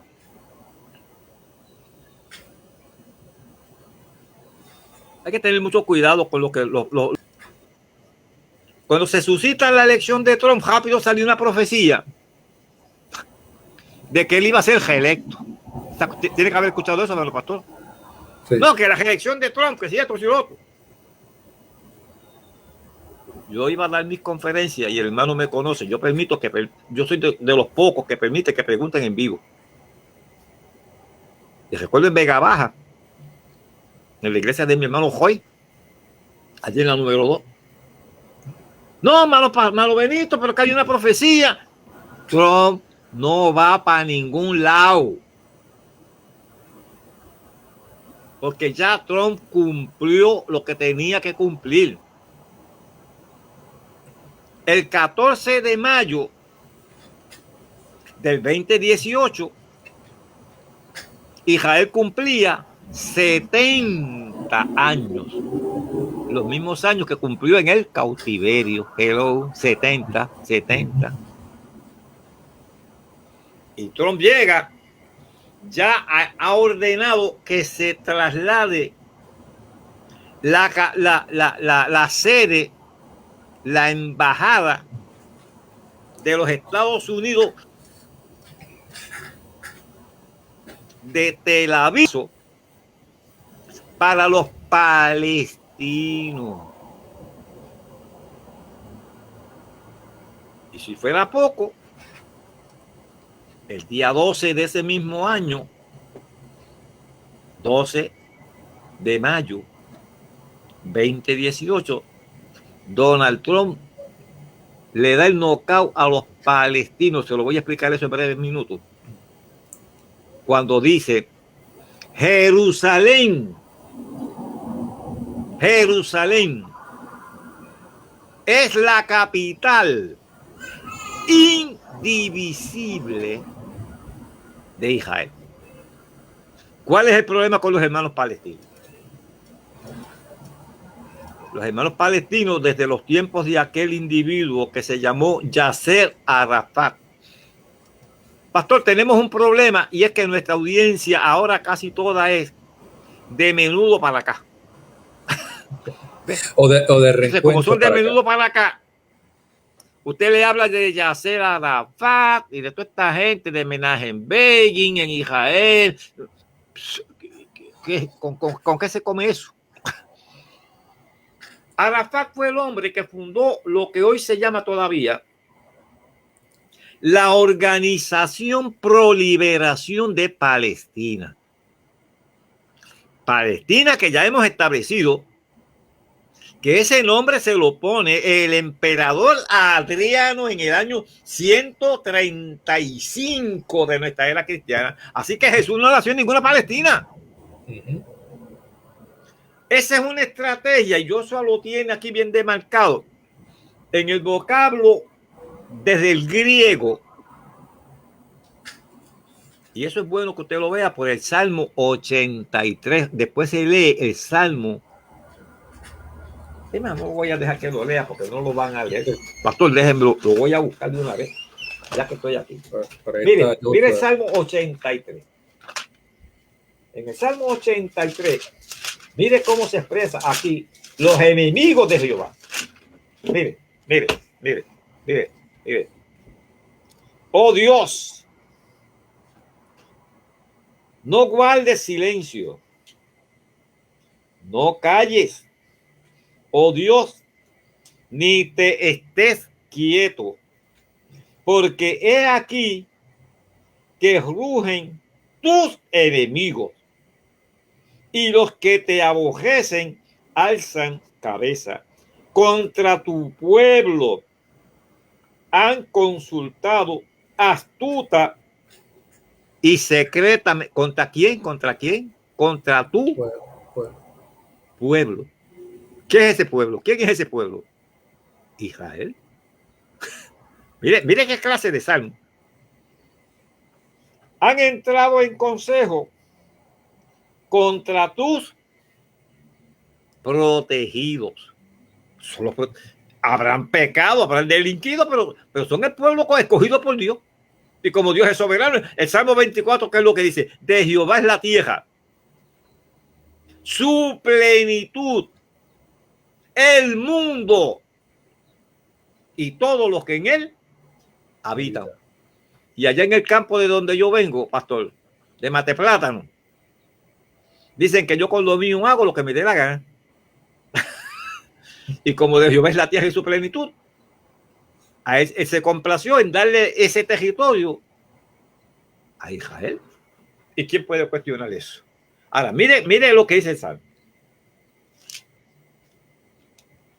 hay que tener mucho cuidado con lo que cuando se suscita la elección de Trump, rápido salió una profecía de que él iba a ser reelecto. Tiene que haber escuchado eso, ¿no, pastor? Sí. No, que la reelección de Trump, que si esto, si lo otro. yo iba a dar mis conferencias y el hermano me conoce. Yo permito yo soy de los pocos que permite que pregunten en vivo. Y recuerdo en Vega Baja, en la iglesia de mi hermano Joy, allí en la número 2. No, hermano Benito, pero que hay una profecía. Trump no va para ningún lado. Porque ya Trump cumplió lo que tenía que cumplir. El 14 de mayo del 2018, Israel cumplía 70 años. Los mismos años que cumplió en el cautiverio. Hello, 70. Y Trump llega, ya ha ordenado que se traslade la sede, la embajada de los Estados Unidos de Tel Aviv para los palestinos. Y si fuera poco, el día 12 de ese mismo año, 12 de mayo 2018, Donald Trump le da el knockout a los palestinos. Se lo voy a explicar eso en breves minutos. Cuando dice: Jerusalén es la capital indivisible de Israel. ¿Cuál es el problema con los hermanos palestinos? Los hermanos palestinos, desde los tiempos de aquel individuo que se llamó Yasser Arafat. Pastor, tenemos un problema, y es que nuestra audiencia ahora casi toda es de menudo para acá. O de reencuentro. Como son de menudo para acá, usted le habla de Yasser Arafat y de toda esta gente de Menachem Begin en Israel. ¿Con qué se come eso? Arafat fue el hombre que fundó lo que hoy se llama todavía la Organización Pro Liberación de Palestina. Palestina, que ya hemos establecido que ese nombre se lo pone el emperador Adriano en el año 135 de nuestra era cristiana. Así que Jesús no nació en ninguna Palestina. Esa es una estrategia, y Joshua lo tiene aquí bien demarcado en el vocablo desde el griego. Y eso es bueno que usted lo vea por el Salmo 83. Después se lee el Salmo. No voy a dejar que lo lea porque no lo van a leer. Pastor, déjenmelo, lo voy a buscar de una vez, ya que estoy aquí. Mire el Salmo 83. En el Salmo 83, mire cómo se expresa aquí los enemigos de Jehová. Mire. Oh Dios, no guardes silencio, no calles, oh Dios, ni te estés quieto, porque he aquí que rugen tus enemigos, y los que te aborrecen alzan cabeza. Contra tu pueblo han consultado astuta y secretamente. ¿Contra quién? ¿Contra quién? Contra tu pueblo. ¿Qué es ese pueblo? ¿Quién es ese pueblo? Israel. Mire qué clase de salmo. Han entrado en consejo contra tus protegidos. Habrán pecado, habrán delinquido, pero son el pueblo escogido por Dios. Y como Dios es soberano, el Salmo 24, ¿qué es lo que dice? De Jehová es la tierra, su plenitud, el mundo y todos los que en él habitan. Y allá en el campo de donde yo vengo, pastor, de Mate Plátano, dicen que yo con lo mío hago lo que me dé la gana. Y como de Jehová es la tierra y su plenitud, a él se complació en darle ese territorio a Israel. ¿Y quién puede cuestionar eso? Ahora, mire lo que dice el Salmo.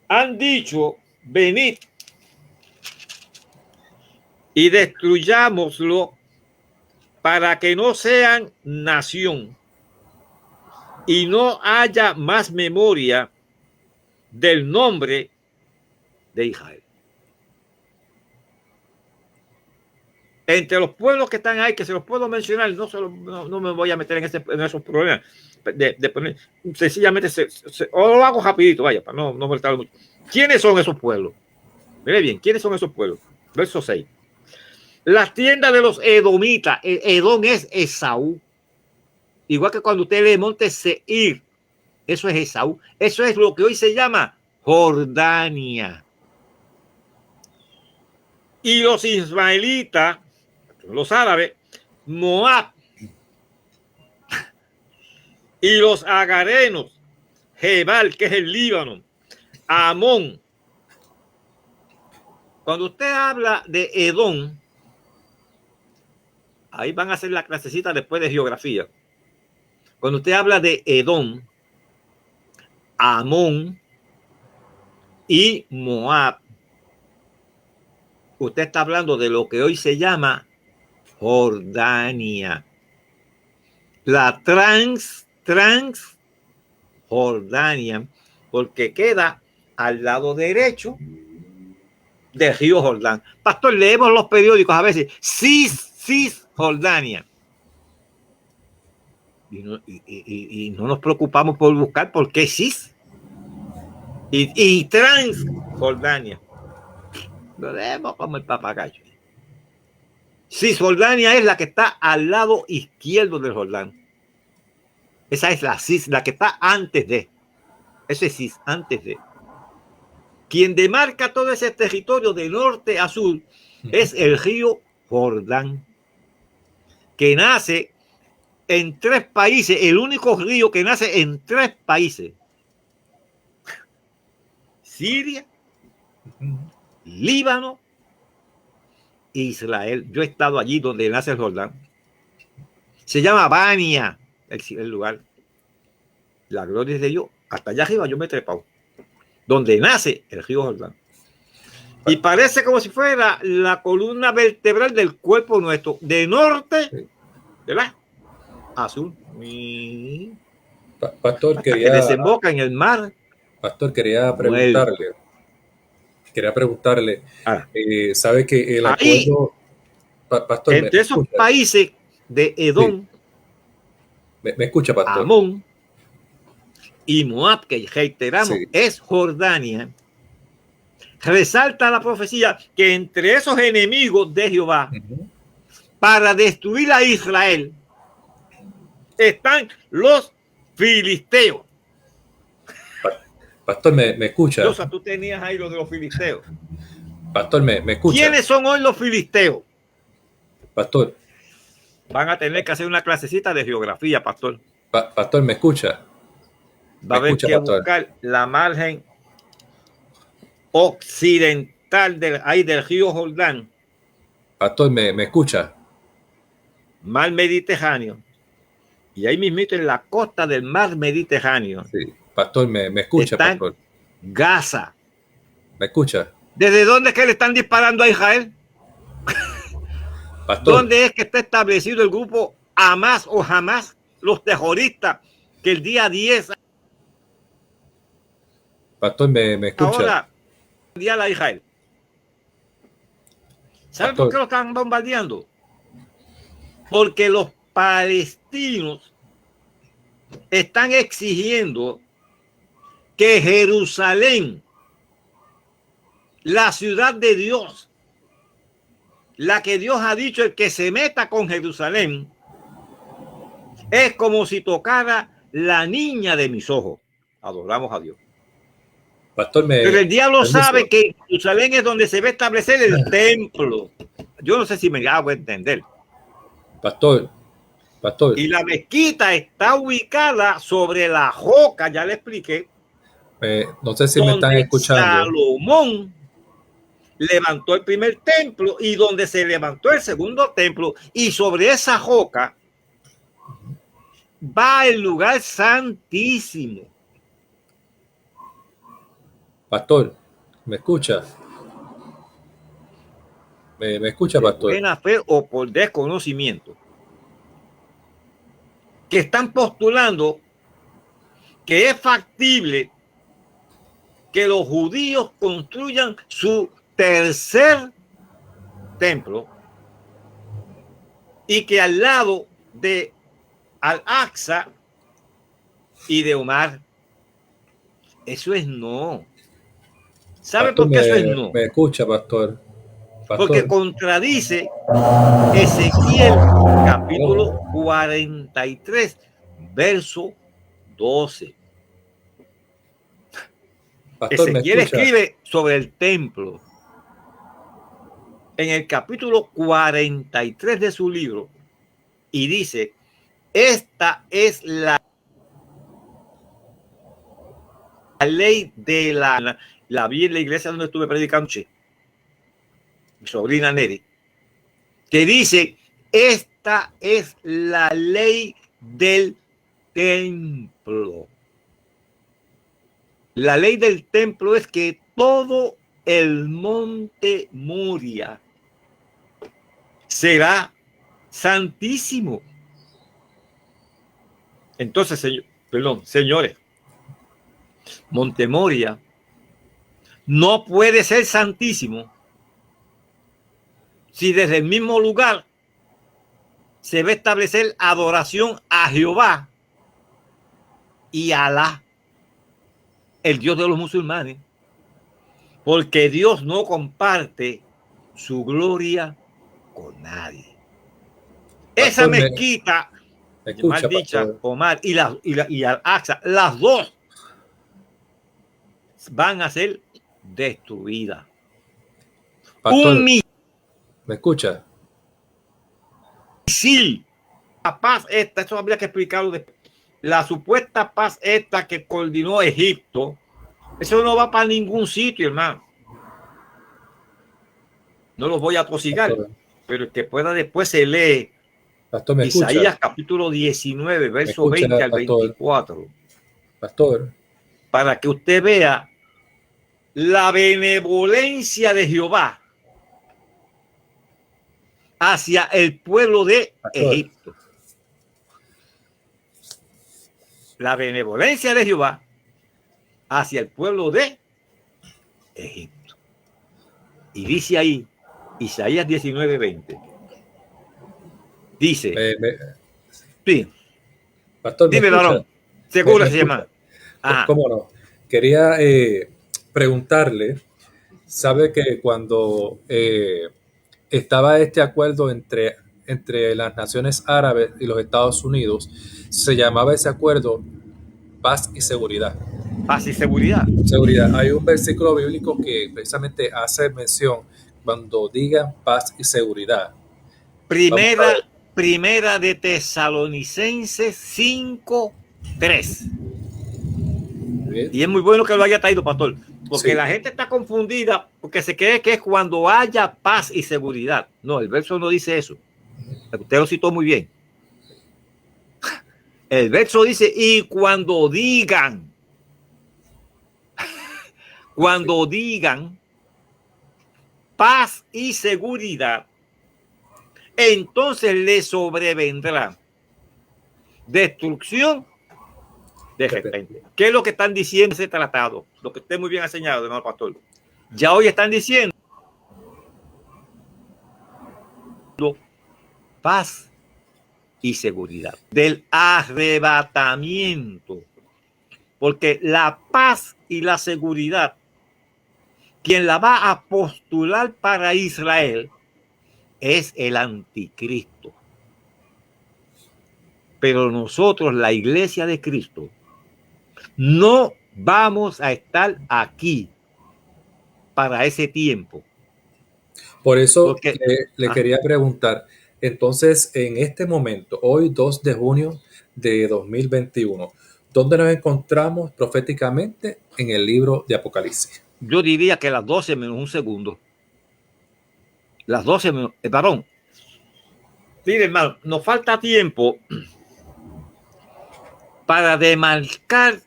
Han dicho, venid y destruyámoslo para que no sean nación y no haya más memoria del nombre de Israel. Entre los pueblos que están ahí, que se los puedo mencionar, no me voy a meter en esos problemas de poner, sencillamente o lo hago rapidito, vaya, para no molestarlo mucho. ¿Quiénes son esos pueblos? Mire bien, ¿quiénes son esos pueblos? Verso 6. Las tiendas de los edomitas. Edom es Esaú. Igual que cuando usted lee Monte Seir, eso es Esaú. Eso es lo que hoy se llama Jordania. Y los ismaelitas, los árabes, Moab. Y los agarenos, Jebal, que es el Líbano, Amón. Cuando usted habla de Edom, ahí van a hacer la clasecita después de geografía. Cuando usted habla de Edom, Amón y Moab, usted está hablando de lo que hoy se llama Jordania. La Transjordania, porque queda al lado derecho del río Jordán. Pastor, leemos los periódicos a veces, Cisjordania. Y no nos preocupamos por buscar por qué Cis y Transjordania. Lo leemos como el papagayo. Cisjordania es la que está al lado izquierdo del Jordán. Esa es la Cis, la que está antes de. Ese es Cis, antes de. Quien demarca todo ese territorio de norte a sur es el río Jordán, que nace en 3 países, el único río que nace en 3 países. Siria, Líbano, Israel. Yo he estado allí donde nace el Jordán. Se llama Bania, el lugar. La gloria es de Dios. Hasta allá arriba yo me he trepado. Donde nace el río Jordán. Y parece como si fuera la columna vertebral del cuerpo nuestro, de norte, ¿verdad? A sur. Pastor, que desemboca en el mar. Pastor, quería preguntarle, ¿sabe que el acuerdo, Pastor, entre esos países de Edom, sí. ¿Me escucha, Pastor? Amón y Moab, que reiteramos, sí, es Jordania, resalta la profecía que entre esos enemigos de Jehová, para destruir a Israel, están los filisteos. Pastor, ¿me escucha? O sea, tú tenías ahí lo de los filisteos. Pastor, ¿me escucha? ¿Quiénes son hoy los filisteos? Pastor. Van a tener que hacer una clasecita de geografía, Pastor. Pastor, ¿me escucha? Va a haber que buscar la margen occidental del río Jordán. Pastor, ¿me escucha? Mar Mediterráneo. Y ahí mismito en la costa del mar Mediterráneo. Sí. Pastor, ¿me escucha, está Pastor? Gaza. ¿Me escucha? ¿Desde dónde es que le están disparando a Israel? Pastor. ¿Dónde es que está establecido el grupo Hamas o Hamas, los terroristas, que el día 10... Pastor, ¿me escucha? Ahora, día a Israel. ¿Saben por qué lo están bombardeando? Porque los palestinos están exigiendo que Jerusalén, la ciudad de Dios, la que Dios ha dicho, el que se meta con Jerusalén, es como si tocara la niña de mis ojos. Adoramos a Dios. Pastor, pero el diablo sabe que Jerusalén es donde se va a establecer el templo. Yo no sé si me hago entender. Pastor. Y la mezquita está ubicada sobre la roca, ya le expliqué, No sé si me están donde escuchando. Salomón levantó el primer templo y donde se levantó el segundo templo, y sobre esa roca va el lugar santísimo. Pastor, ¿me escucha? ¿Me escucha, De pastor? buena fe o por desconocimiento, que están postulando que es factible que los judíos construyan su tercer templo y que al lado de Al-Aqsa y de Omar, eso es no. ¿Sabe Pastor, por qué eso es no? me escucha, pastor. Porque Pastor. contradice Ezequiel capítulo 43, verso 12. Pastor, ¿me Ezequiel escucha? escribe sobre el templo en el capítulo 43 de su libro y dice, esta es la ley de la vi en la iglesia donde estuve predicando, mi sobrina Neri, que dice, esta es la ley del templo. La ley del templo es que todo el monte Moria será santísimo. Entonces, señores, Monte Moria no puede ser santísimo si desde el mismo lugar se va a establecer adoración a Jehová y a Alá, el Dios de los musulmanes, porque Dios no comparte su gloria con nadie. Esa Pastor, mezquita, me mal escucha, dicha, pastor. Omar, y Al-Aqsa, las dos van a ser destruidas. Pastor, Un ¿me escucha? misil, la paz esta, eso habría que explicarlo después. La supuesta paz esta que coordinó Egipto, eso no va para ningún sitio, hermano. No los voy a tosigar, Pastor, pero el que pueda después se lee pastor, ¿me escucha? Isaías capítulo 19, ¿Me verso escucha, 20 al pastor? 24, Pastor, para que usted vea la benevolencia de Jehová hacia el pueblo de pastor. Egipto. La benevolencia de Jehová hacia el pueblo de Egipto. Y dice ahí, Isaías 19, 20. Dice, sí, Pastor, ¿me dime, escucha? varón, seguro Me se escucha? llama. Ajá. ¿Cómo no? Quería preguntarle, sabe que cuando estaba este acuerdo entre las naciones árabes y los Estados Unidos, se llamaba ese acuerdo paz y seguridad. Paz y seguridad. Seguridad. Hay un versículo bíblico que precisamente hace mención cuando digan paz y seguridad. Vamos a ver. Primera de Tesalonicenses 5, 3. Bien. Y es muy bueno que lo haya traído, pastor, porque Sí. la gente está confundida porque se cree que es cuando haya paz y seguridad. No, el verso no dice eso. Usted lo citó muy bien. El verso dice, y cuando digan paz y seguridad, entonces le sobrevendrá destrucción de repente. ¿Qué es lo que están diciendo ese tratado? Lo que esté muy bien enseñado, hermano pastor. Ya hoy están diciendo paz y seguridad del arrebatamiento, porque la paz y la seguridad, quien la va a postular para Israel es el anticristo. Pero nosotros, la iglesia de Cristo, no vamos a estar aquí para ese tiempo. Por eso le quería preguntar, entonces en este momento, hoy 2 de junio de 2021, ¿Dónde nos encontramos proféticamente? En el libro de Apocalipsis. Yo diría que las 12 menos un segundo. Las 12 menos... varón, mire, hermano, nos falta tiempo para demarcar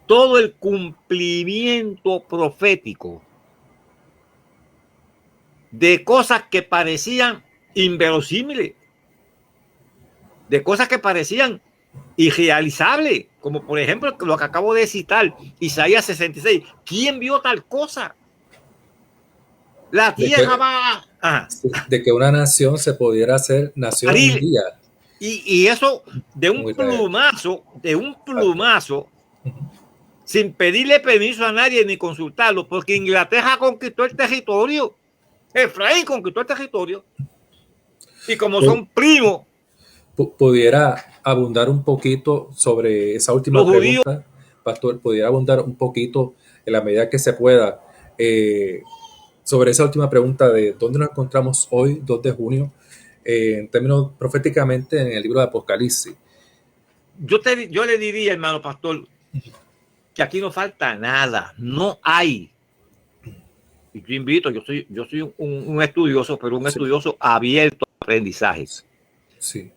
todo el cumplimiento profético de cosas que parecían inverosímiles, de cosas que parecían irrealizables, como por ejemplo lo que acabo de citar, Isaías 66. ¿Quién vio tal cosa? La tierra va... De que una nación se pudiera hacer nación en un día. Y eso de un plumazo, sin pedirle permiso a nadie ni consultarlo, porque Inglaterra conquistó el territorio. Efraín conquistó el territorio. Y como son primos... ¿Pudiera abundar un poquito sobre esa última pregunta? Pastor, ¿pudiera abundar un poquito en la medida que se pueda sobre esa última pregunta de dónde nos encontramos hoy, 2 de junio, en términos proféticamente en el libro de Apocalipsis? Yo le diría, hermano pastor, que aquí no falta nada, no hay. Y yo invito, yo soy un estudioso, pero un estudioso abierto a aprendizaje. Sí.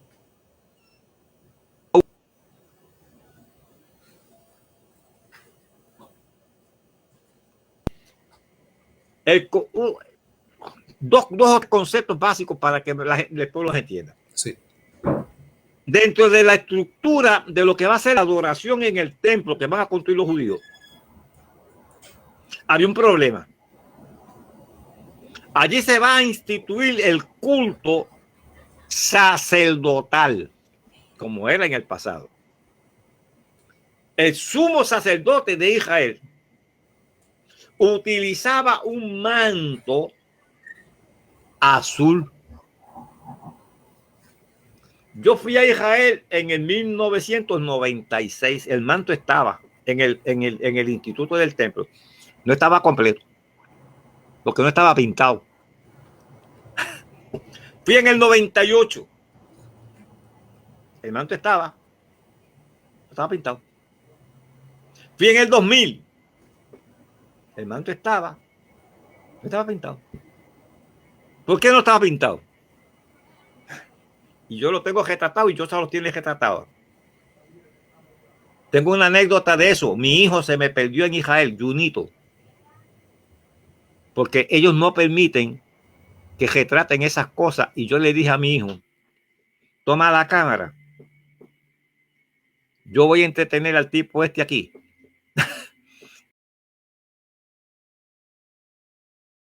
Dos conceptos básicos para que el pueblo entienda. Sí. Dentro de la estructura de lo que va a ser la adoración en el templo que van a construir los judíos, había un problema. Allí se va a instituir el culto sacerdotal, como era en el pasado. El sumo sacerdote de Israel utilizaba un manto azul. Yo fui a Israel en el 1996. El manto estaba en el Instituto del Templo. No estaba completo, porque no estaba pintado. Fui en el 98. El manto estaba pintado. Fui en el 2000. El manto no estaba pintado. ¿Por qué no estaba pintado? Y yo lo tengo retratado y yo solo tiene retratado. Tengo una anécdota de eso. Mi hijo se me perdió en Israel, Junito, porque ellos no permiten que retraten esas cosas. Y yo le dije a mi hijo, toma la cámara. Yo voy a entretener al tipo este aquí.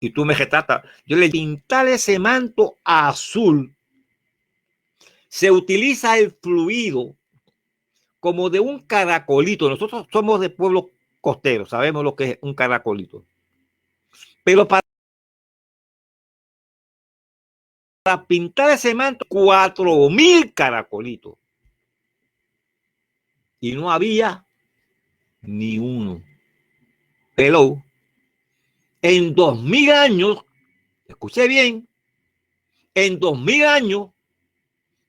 Y tú me retratas. Yo le pintar ese manto azul. Se utiliza el fluido como de un caracolito. Nosotros somos de pueblo costero, sabemos lo que es un caracolito. Pero para pintar ese manto, 4,000 caracolitos. Y no había ni uno. Pero en 2000 años, escuché bien, en 2000 años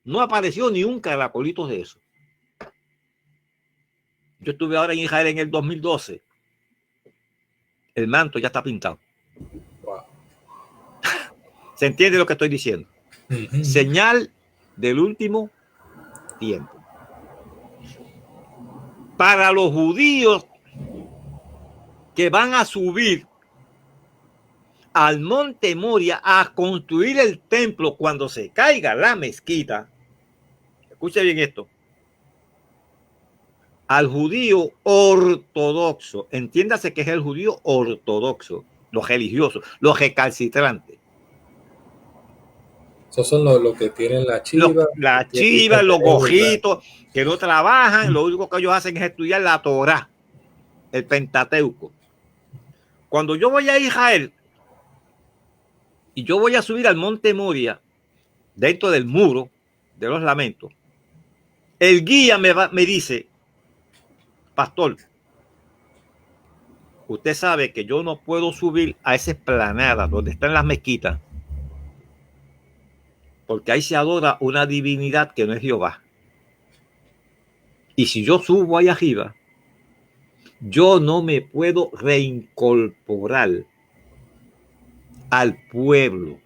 no apareció ni un caracolito de eso. Yo estuve ahora en Israel en el 2012. El manto ya está pintado. Wow. ¿Se entiende lo que estoy diciendo? Señal del último tiempo. Para los judíos que van a subir al monte Moria a construir el templo cuando se caiga la mezquita, escuche bien esto, al judío ortodoxo, entiéndase que es el judío ortodoxo, los religiosos, los recalcitrantes. Esos son los que tienen la chiva. La chiva, los gojitos, que no trabajan, lo único que ellos hacen es estudiar la Torá, el Pentateuco. Cuando yo voy a Israel y yo voy a subir al monte Moria, dentro del muro de los lamentos, el guía me dice, pastor, usted sabe que yo no puedo subir a esa explanada donde están las mezquitas, porque ahí se adora una divinidad que no es Jehová. Y si yo subo allá arriba, yo no me puedo reincorporar al pueblo,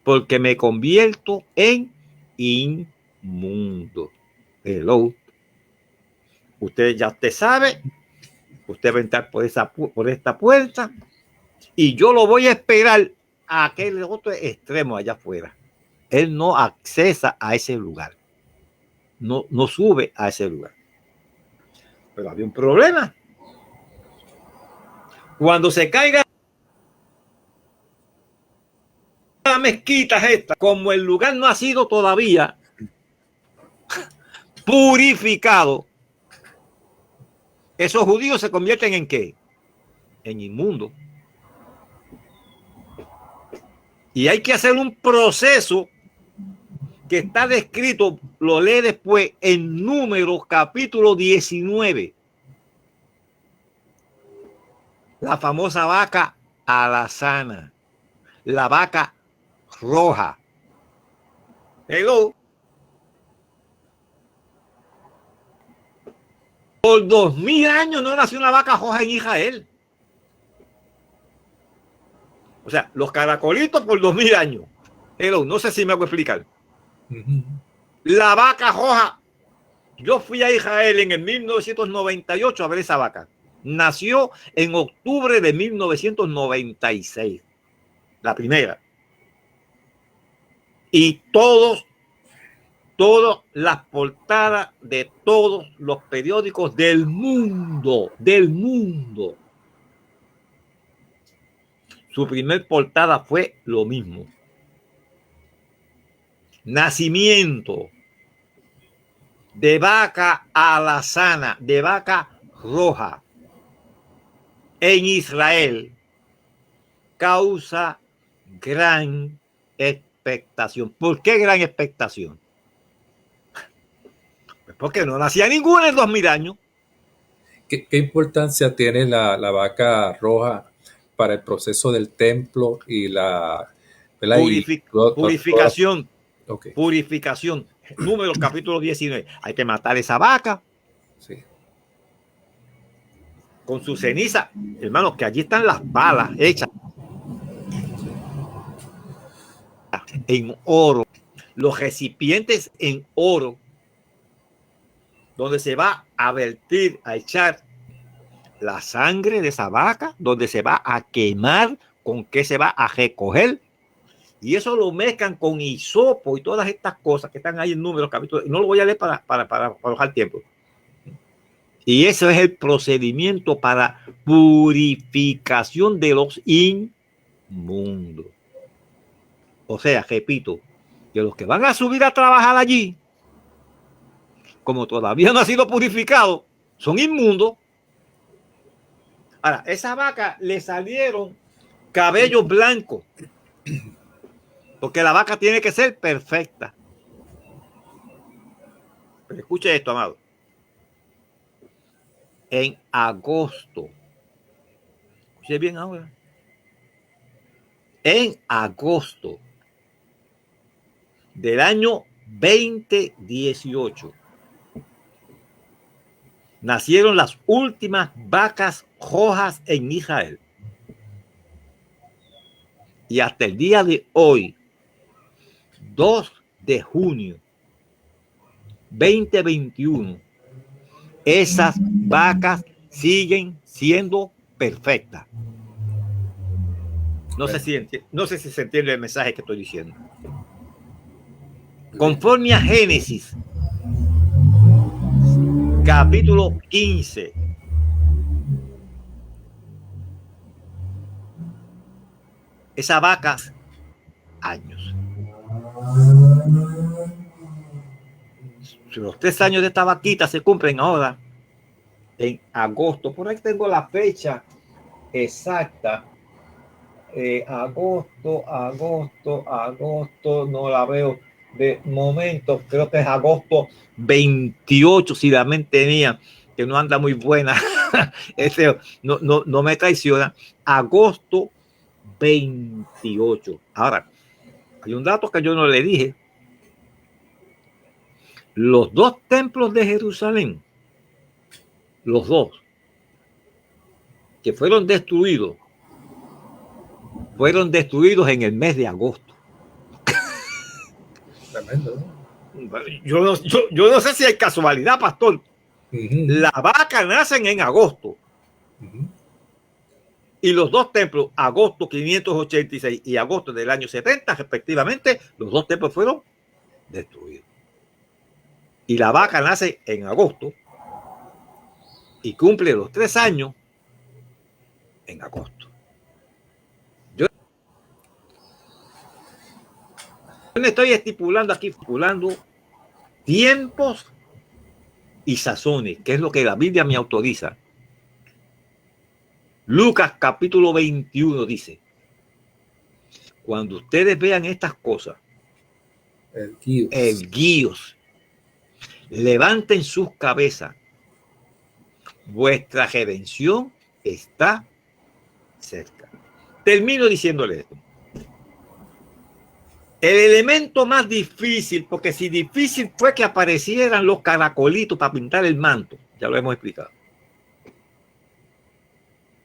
porque me convierto en inmundo. Hello. Usted ya sabe, usted va a entrar por esta puerta y yo lo voy a esperar a aquel otro extremo allá afuera. Él no accesa a ese lugar. No sube a ese lugar. Pero había un problema. Cuando se caiga la mezquita esta, como el lugar no ha sido todavía purificado, esos judíos se convierten en ¿qué? En inmundos. Y hay que hacer un proceso que está descrito, lo lee después en Números capítulo 19. La famosa vaca alazana, la vaca roja. Hello. Por 2000 años no nació una vaca roja en Israel. O sea, los caracolitos por 2000 años. Hello, no sé si me hago explicar. La vaca roja. Yo fui a Israel en el 1998 a ver esa vaca. Nació en octubre de 1996. La primera. Y todas las portadas de todos los periódicos del mundo, su primer portada fue lo mismo. Nacimiento de vaca alazana, de vaca roja en Israel, causa gran expectación. ¿Por qué gran expectación? Pues porque no nacía ninguna en 2000 años. ¿Qué importancia tiene la vaca roja para el proceso del templo y la purificación? Okay. Purificación. Números capítulo 19. Hay que matar esa vaca. Sí. Con su ceniza. Hermanos, que allí están las balas hechas en oro. Los recipientes en oro. Donde se va a vertir, a echar la sangre de esa vaca. Donde se va a quemar. Con qué se va a recoger. Y eso lo mezclan con hisopo y todas estas cosas que están ahí en Números capítulos. No lo voy a leer para bajar tiempo. Y eso es el procedimiento para purificación de los inmundos. O sea, repito, que los que van a subir a trabajar allí, como todavía no ha sido purificado, son inmundos. Ahora, esa vaca le salieron cabellos blancos. Porque la vaca tiene que ser perfecta. Pero escuche esto, amado. En agosto. Escuche bien ahora. En agosto del año 2018 nacieron las últimas vacas rojas en Israel. Y hasta el día de hoy, 2 de junio 2021, esas vacas siguen siendo perfectas. No sé si se entiende el mensaje que estoy diciendo. Conforme a Génesis, capítulo 15. Esas vacas, años. Los 3 años de esta vaquita se cumplen ahora en agosto. Por ahí tengo la fecha exacta. Agosto, no la veo de momento. Creo que es agosto 28, si la mente mía, que no anda muy buena, no me traiciona. Agosto 28. Ahora, hay un dato que yo no le dije. los dos templos de Jerusalén, los dos, que fueron destruidos en el mes de agosto. Tremendo, ¿no? Yo no sé si hay casualidad, pastor. Las vacas nacen en agosto. Y los dos templos, agosto 586 y agosto del año 70, respectivamente, los dos templos fueron destruidos. Y la vaca nace en agosto y cumple los 3 años en agosto. Yo le estoy estipulando tiempos y sazones, que es lo que la Biblia me autoriza. Lucas capítulo 21 dice: cuando ustedes vean estas cosas, erguíos, levanten sus cabezas, vuestra redención está cerca. Termino diciéndole esto. El elemento más difícil, porque si difícil fue que aparecieran los caracolitos para pintar el manto, ya lo hemos explicado.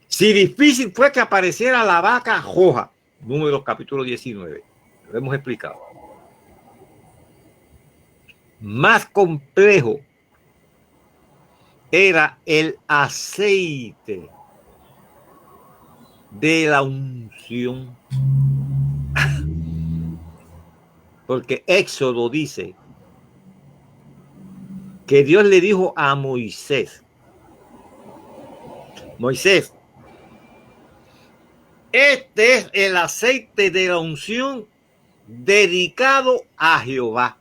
Si difícil fue que apareciera la vaca roja, Números capítulo 19, lo hemos explicado. Más complejo era el aceite de la unción. Porque Éxodo dice que Dios le dijo a Moisés: Moisés, este es el aceite de la unción dedicado a Jehová.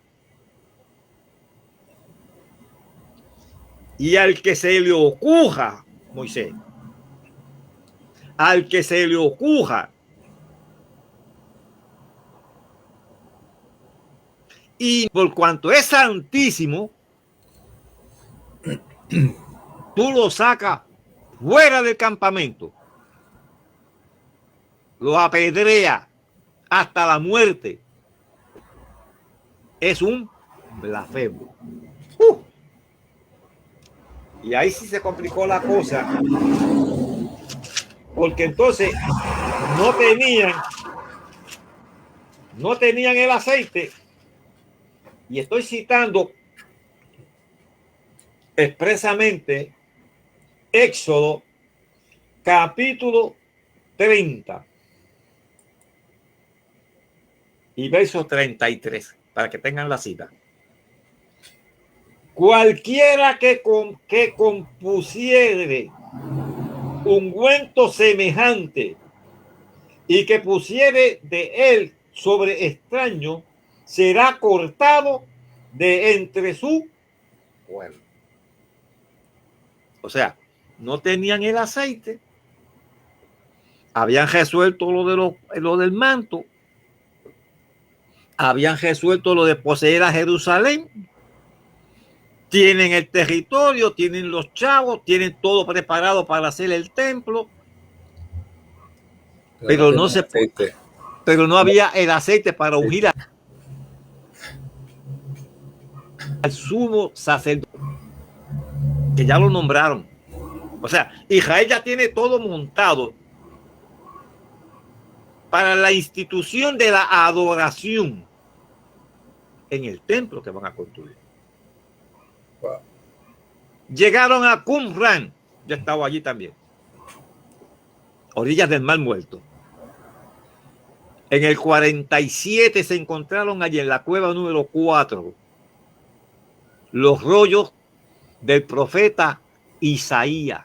Y al que se le ocurra, Moisés, al que se le ocurra y por cuanto es santísimo, tú lo sacas fuera del campamento, lo apedrea hasta la muerte. Es un blasfemo. Y ahí sí se complicó la cosa, porque entonces no tenían el aceite. Y estoy citando expresamente Éxodo capítulo 30 y verso 33, para que tengan la cita. Cualquiera que compusiere ungüento semejante y que pusiere de él sobre extraño, será cortado de entre su pueblo. O sea, no tenían el aceite, habían resuelto lo del manto, habían resuelto lo de poseer a Jerusalén, tienen el territorio, tienen los chavos, tienen todo preparado para hacer el templo, pero no había el aceite para ungir al sumo sacerdote, que ya lo nombraron. O sea, Israel ya tiene todo montado para la institución de la adoración en el templo que van a construir. Wow. Llegaron a Qumran, yo estaba allí también, orillas del Mar Muerto. En el 47 se encontraron allí en la cueva número 4 los rollos del profeta Isaías.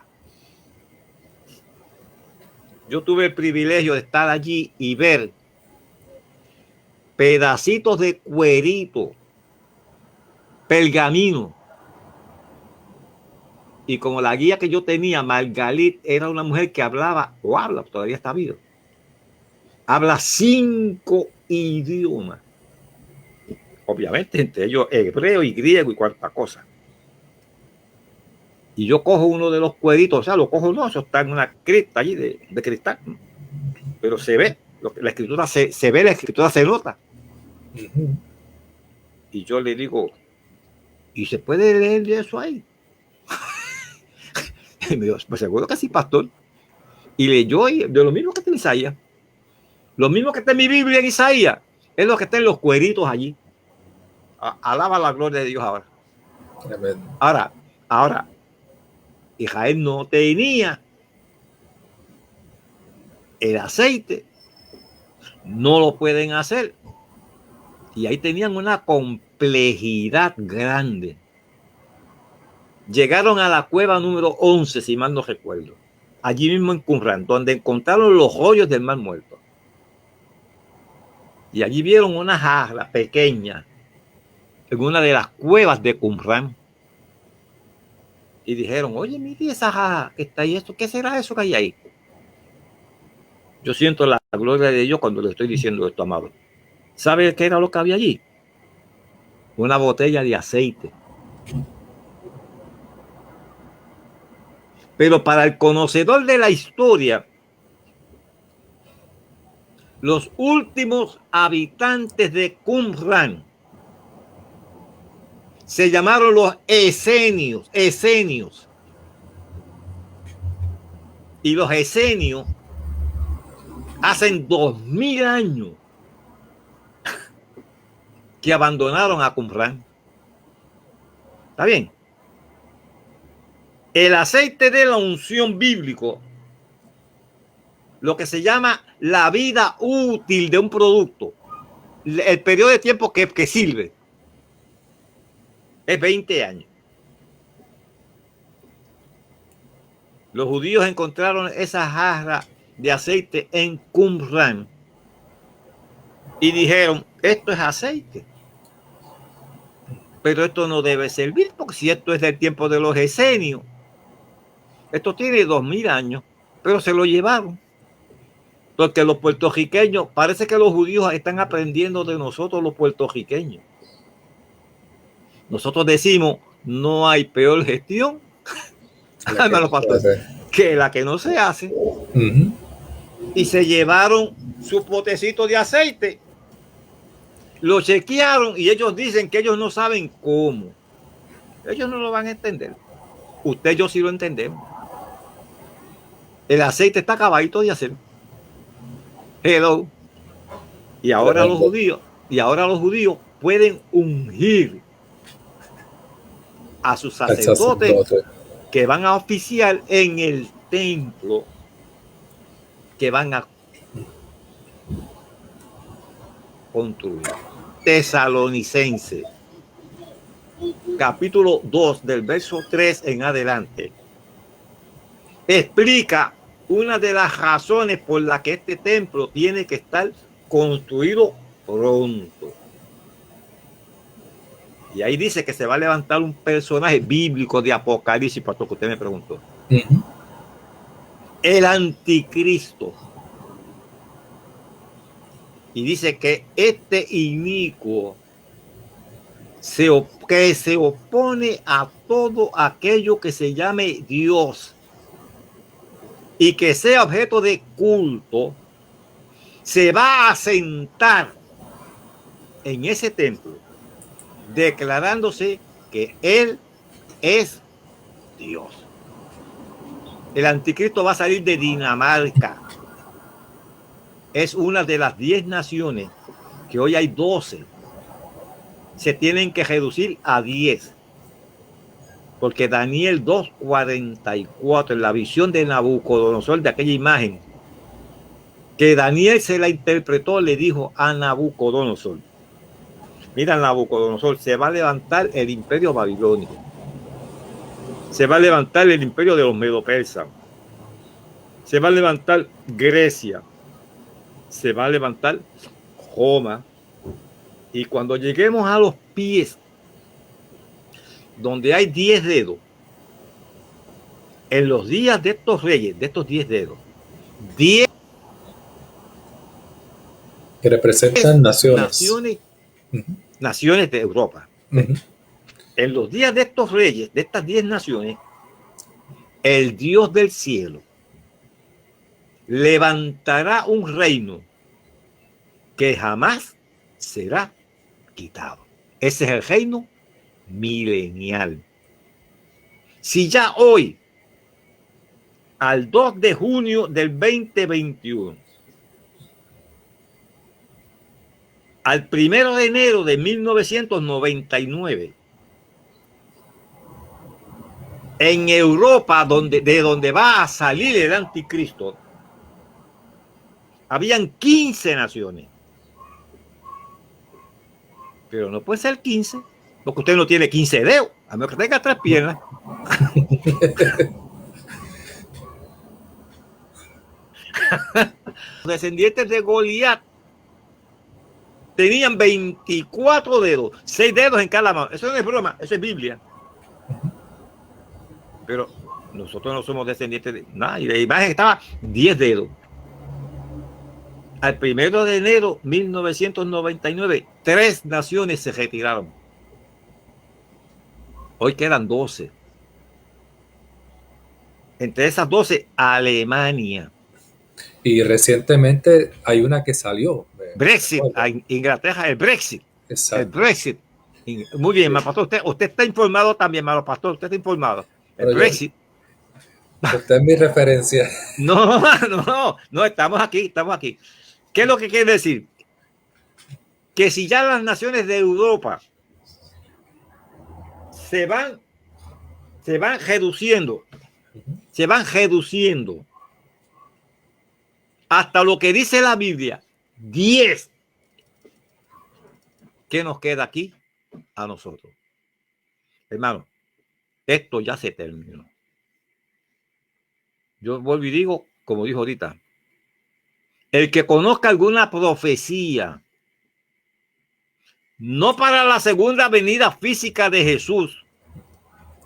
Yo tuve el privilegio de estar allí y ver pedacitos de cuerito, pergamino. Y como la guía que yo tenía, Margalit, era una mujer que hablaba, o habla, todavía está viva, habla 5 idiomas. Obviamente, entre ellos hebreo y griego y cuánta cosa. Y yo cojo uno de los cueritos, o sea, lo cojo, no, eso está en una cripta allí de cristal. Pero se ve, la escritura se ve, la escritura se nota. Y yo le digo, Y se puede leer de eso ahí. Y me dijo, pues seguro que sí, pastor. Y leyó de lo mismo que está en Isaías. Lo mismo que está en mi Biblia en Isaías. Es lo que está en los cueritos allí. Alaba la gloria de Dios ahora. Amén. Ahora, Israel no tenía el aceite. No lo pueden hacer. Y ahí tenían una complejidad grande. Llegaron a la cueva número 11, si mal no recuerdo. Allí mismo en Qumran, donde encontraron los rollos del Mar Muerto. Y allí vieron una jarra pequeña en una de las cuevas de Qumran. Y dijeron, oye, mire esa jarra que está ahí, ¿esto qué será eso que hay ahí? Yo siento la gloria de Dios cuando le estoy diciendo esto, amado. ¿Sabe qué era lo que había allí? Una botella de aceite. Pero para el conocedor de la historia, los últimos habitantes de Qumran se llamaron los esenios. Y los esenios hacen 2000 años que abandonaron a Qumran. ¿Está bien? El aceite de la unción bíblico, lo que se llama la vida útil de un producto, el periodo de tiempo que sirve, es 20 años. Los judíos encontraron esa jarra de aceite en Qumran y dijeron, esto es aceite, pero esto no debe servir, porque si esto es del tiempo de los esenios, esto tiene 2000 años, pero se lo llevaron. Porque los puertorriqueños, parece que los judíos están aprendiendo de nosotros los puertorriqueños. Nosotros decimos, no hay peor gestión que la que no se hace. Y se llevaron su potecito de aceite, lo chequearon y ellos dicen que ellos no saben cómo. Ellos no lo van a entender. Usted y yo sí lo entendemos. El aceite está acabadito de hacer. Hello. Y ahora los judíos pueden ungir a sus sacerdotes que van a oficiar en el templo que van a construir. Tesalonicenses, capítulo 2, del verso 3 en adelante, explica una de las razones por las que este templo tiene que estar construido pronto. Y ahí dice que se va a levantar un personaje bíblico de Apocalipsis, pastor, que usted me preguntó. El anticristo. Y dice que este inicuo se opone a todo aquello que se llame Dios y que sea objeto de culto, se va a sentar en ese templo declarándose que él es Dios. El anticristo va a salir de Dinamarca. Es una de las 10 naciones, que hoy hay 12. Se tienen que reducir a 10. Porque Daniel 2:44, en la visión de Nabucodonosor, de aquella imagen, que Daniel se la interpretó, le dijo a Nabucodonosor, mira, Nabucodonosor, se va a levantar el imperio babilónico. Se va a levantar el imperio de los medo-persas. Se va a levantar Grecia. Se va a levantar Roma. Y cuando lleguemos a los pies, donde hay 10 dedos, en los días de estos reyes, de estos 10 dedos, 10 que representan naciones. Naciones de Europa. En los días de estos reyes, de estas 10 naciones, el Dios del cielo levantará un reino que jamás será quitado. Ese es el reino milenial. Si ya hoy, al 2 de junio del 2021, al 1 de enero de 1999, en Europa, de donde va a salir el anticristo, habían 15 naciones. Pero no puede ser 15, porque usted no tiene 15 dedos, a menos que tenga 3 piernas. Los descendientes de Goliat tenían 24 dedos, 6 dedos en cada mano. Eso no es broma, eso es Biblia. Pero nosotros no somos descendientes de nada. Y la imagen estaba 10 dedos. Al 1 de enero de 1999, 3 naciones se retiraron. Hoy quedan 12. Entre esas 12, Alemania. Y recientemente hay una que salió. Brexit, Inglaterra, el Brexit. Exacto. El Brexit. Muy bien, sí. Pastor, usted está informado también, hermano pastor, usted está informado. El Pero Brexit. Esta es mi referencia. No, estamos aquí. ¿Qué es lo que quiere decir? Que si ya las naciones de Europa se van reduciendo, hasta lo que dice la Biblia, 10. ¿Qué nos queda aquí a nosotros? Hermano, esto ya se terminó. Yo vuelvo y digo, como dijo ahorita, el que conozca alguna profecía, no para la segunda venida física de Jesús,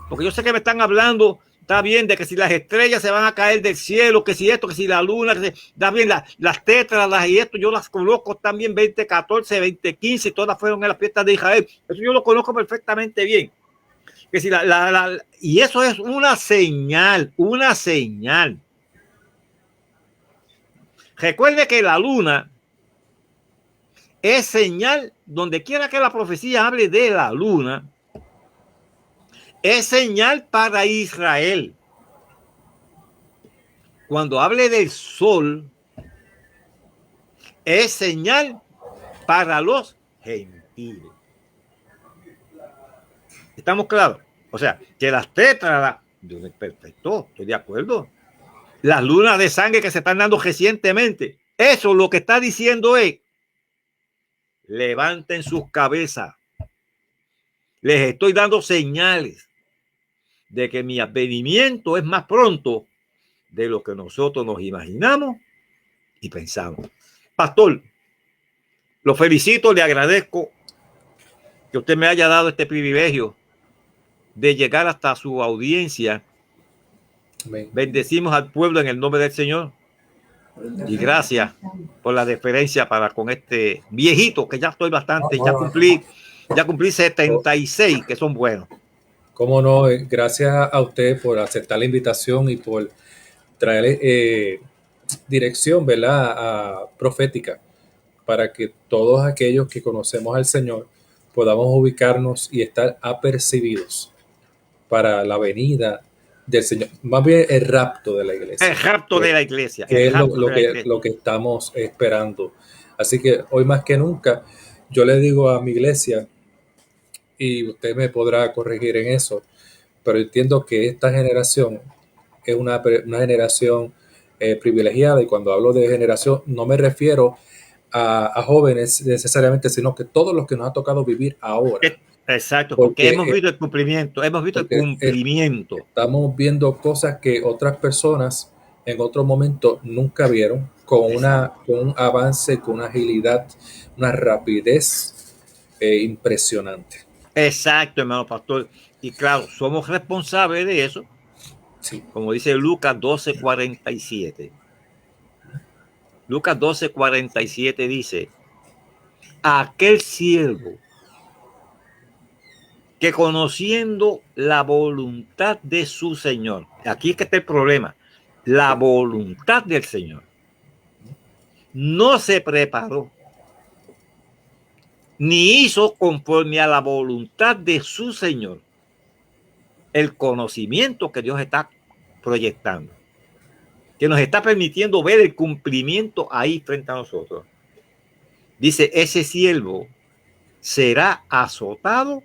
porque yo sé que me están hablando, está bien, de que si las estrellas se van a caer del cielo, que si esto, que si la luna, está bien, las tétradas y esto, yo las conozco también, 2014, 2015, todas fueron en las fiestas de Israel. Eso yo lo conozco perfectamente bien. Que si y eso es una señal. Recuerde que la luna es señal, donde quiera que la profecía hable de la luna, es señal para Israel. Cuando hable del sol, es señal para los gentiles. ¿Estamos claros? O sea, que las tétradas, perfecto, estoy de acuerdo. Las lunas de sangre que se están dando recientemente, eso lo que está diciendo es, levanten sus cabezas. Les estoy dando señales de que mi advenimiento es más pronto de lo que nosotros nos imaginamos y pensamos. Pastor, lo felicito, le agradezco que usted me haya dado este privilegio de llegar hasta su audiencia. Amén. Bendecimos al pueblo en el nombre del Señor. Y gracias por la deferencia para con este viejito, que ya estoy bastante, ya cumplí 76, que son buenos. Cómo no, gracias a usted por aceptar la invitación y por traer dirección, ¿verdad?, profética, para que todos aquellos que conocemos al Señor podamos ubicarnos y estar apercibidos para la venida del Señor, más bien el rapto de la iglesia. El rapto de la iglesia. Que es lo que estamos esperando. Así que hoy más que nunca, yo le digo a mi iglesia, y usted me podrá corregir en eso, pero entiendo que esta generación es una generación privilegiada, y cuando hablo de generación no me refiero a jóvenes necesariamente, sino que todos los que nos ha tocado vivir ahora. Exacto, porque hemos visto el cumplimiento, Estamos viendo cosas que otras personas en otro momento nunca vieron, con un avance, con una agilidad, una rapidez impresionante. Exacto, hermano pastor. Y claro, somos responsables de eso. Sí. Como dice Lucas 12:47. Lucas 12:47 dice: aquel siervo que conociendo la voluntad de su Señor, aquí es que está el problema, la voluntad del Señor, no se preparó ni hizo conforme a la voluntad de su Señor. El conocimiento que Dios está proyectando, que nos está permitiendo ver el cumplimiento ahí frente a nosotros. Dice, ese siervo será azotado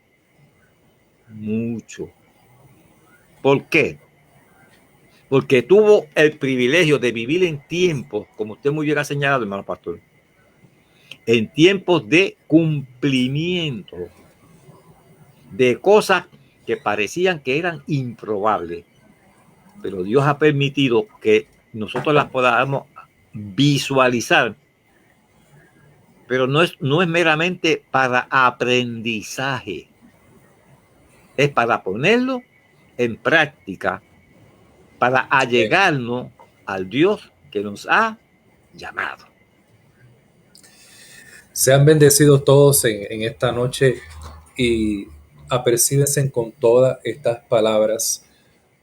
mucho. ¿Por qué? Porque tuvo el privilegio de vivir en tiempos, como usted muy bien ha señalado, hermano pastor, en tiempos de cumplimiento de cosas que parecían que eran improbables, pero Dios ha permitido que nosotros las podamos visualizar, pero no es meramente para aprendizaje, es para ponerlo en práctica, para allegarnos al Dios que nos ha llamado. Sean bendecidos todos en esta noche y apercíbense con todas estas palabras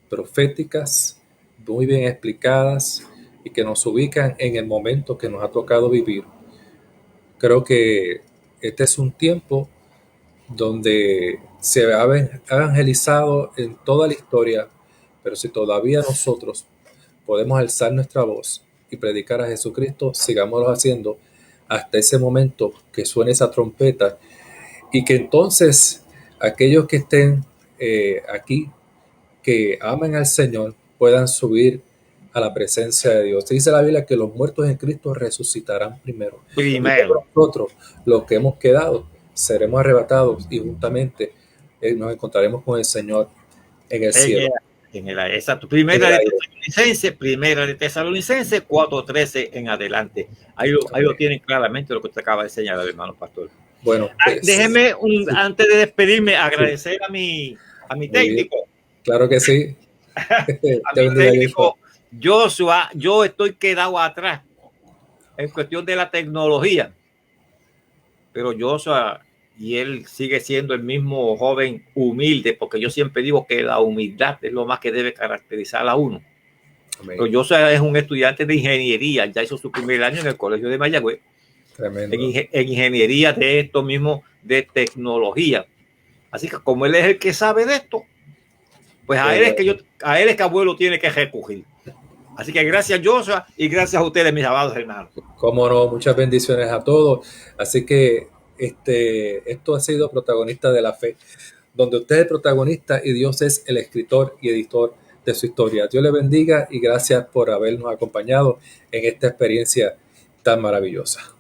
proféticas, muy bien explicadas y que nos ubican en el momento que nos ha tocado vivir. Creo que este es un tiempo donde se ha evangelizado en toda la historia, pero si todavía nosotros podemos alzar nuestra voz y predicar a Jesucristo, sigámoslo haciendo hasta ese momento que suene esa trompeta y que entonces aquellos que estén aquí, que amen al Señor, puedan subir a la presencia de Dios. Dice la Biblia que los muertos en Cristo resucitarán primero. Y nosotros, los que hemos quedado, seremos arrebatados y juntamente nos encontraremos con el Señor en el cielo. Exacto. Primera de Tesalonicenses 4:13 en adelante. Ahí lo tienen claramente lo que usted acaba de señalar, hermano pastor. Bueno, pues, déjeme, antes de despedirme, agradecer a mi técnico. Bien. Claro que sí. A mi técnico Joshua. Yo estoy quedado atrás en cuestión de la tecnología, pero Joshua y él sigue siendo el mismo joven humilde, porque yo siempre digo que la humildad es lo más que debe caracterizar a uno. Amén. Pero Joshua es un estudiante de ingeniería, ya hizo su primer año en el colegio de Mayagüez. Tremendo. En ingeniería de esto mismo, de tecnología. Así que como él es el que sabe de esto, pues a él es que abuelo tiene que recurrir. Así que gracias, Joshua, y gracias a ustedes, mis amados hermanos. Cómo no, muchas bendiciones a todos. Así que esto ha sido Protagonista de la Fe, donde usted es el protagonista y Dios es el escritor y editor de su historia. Dios le bendiga y gracias por habernos acompañado en esta experiencia tan maravillosa.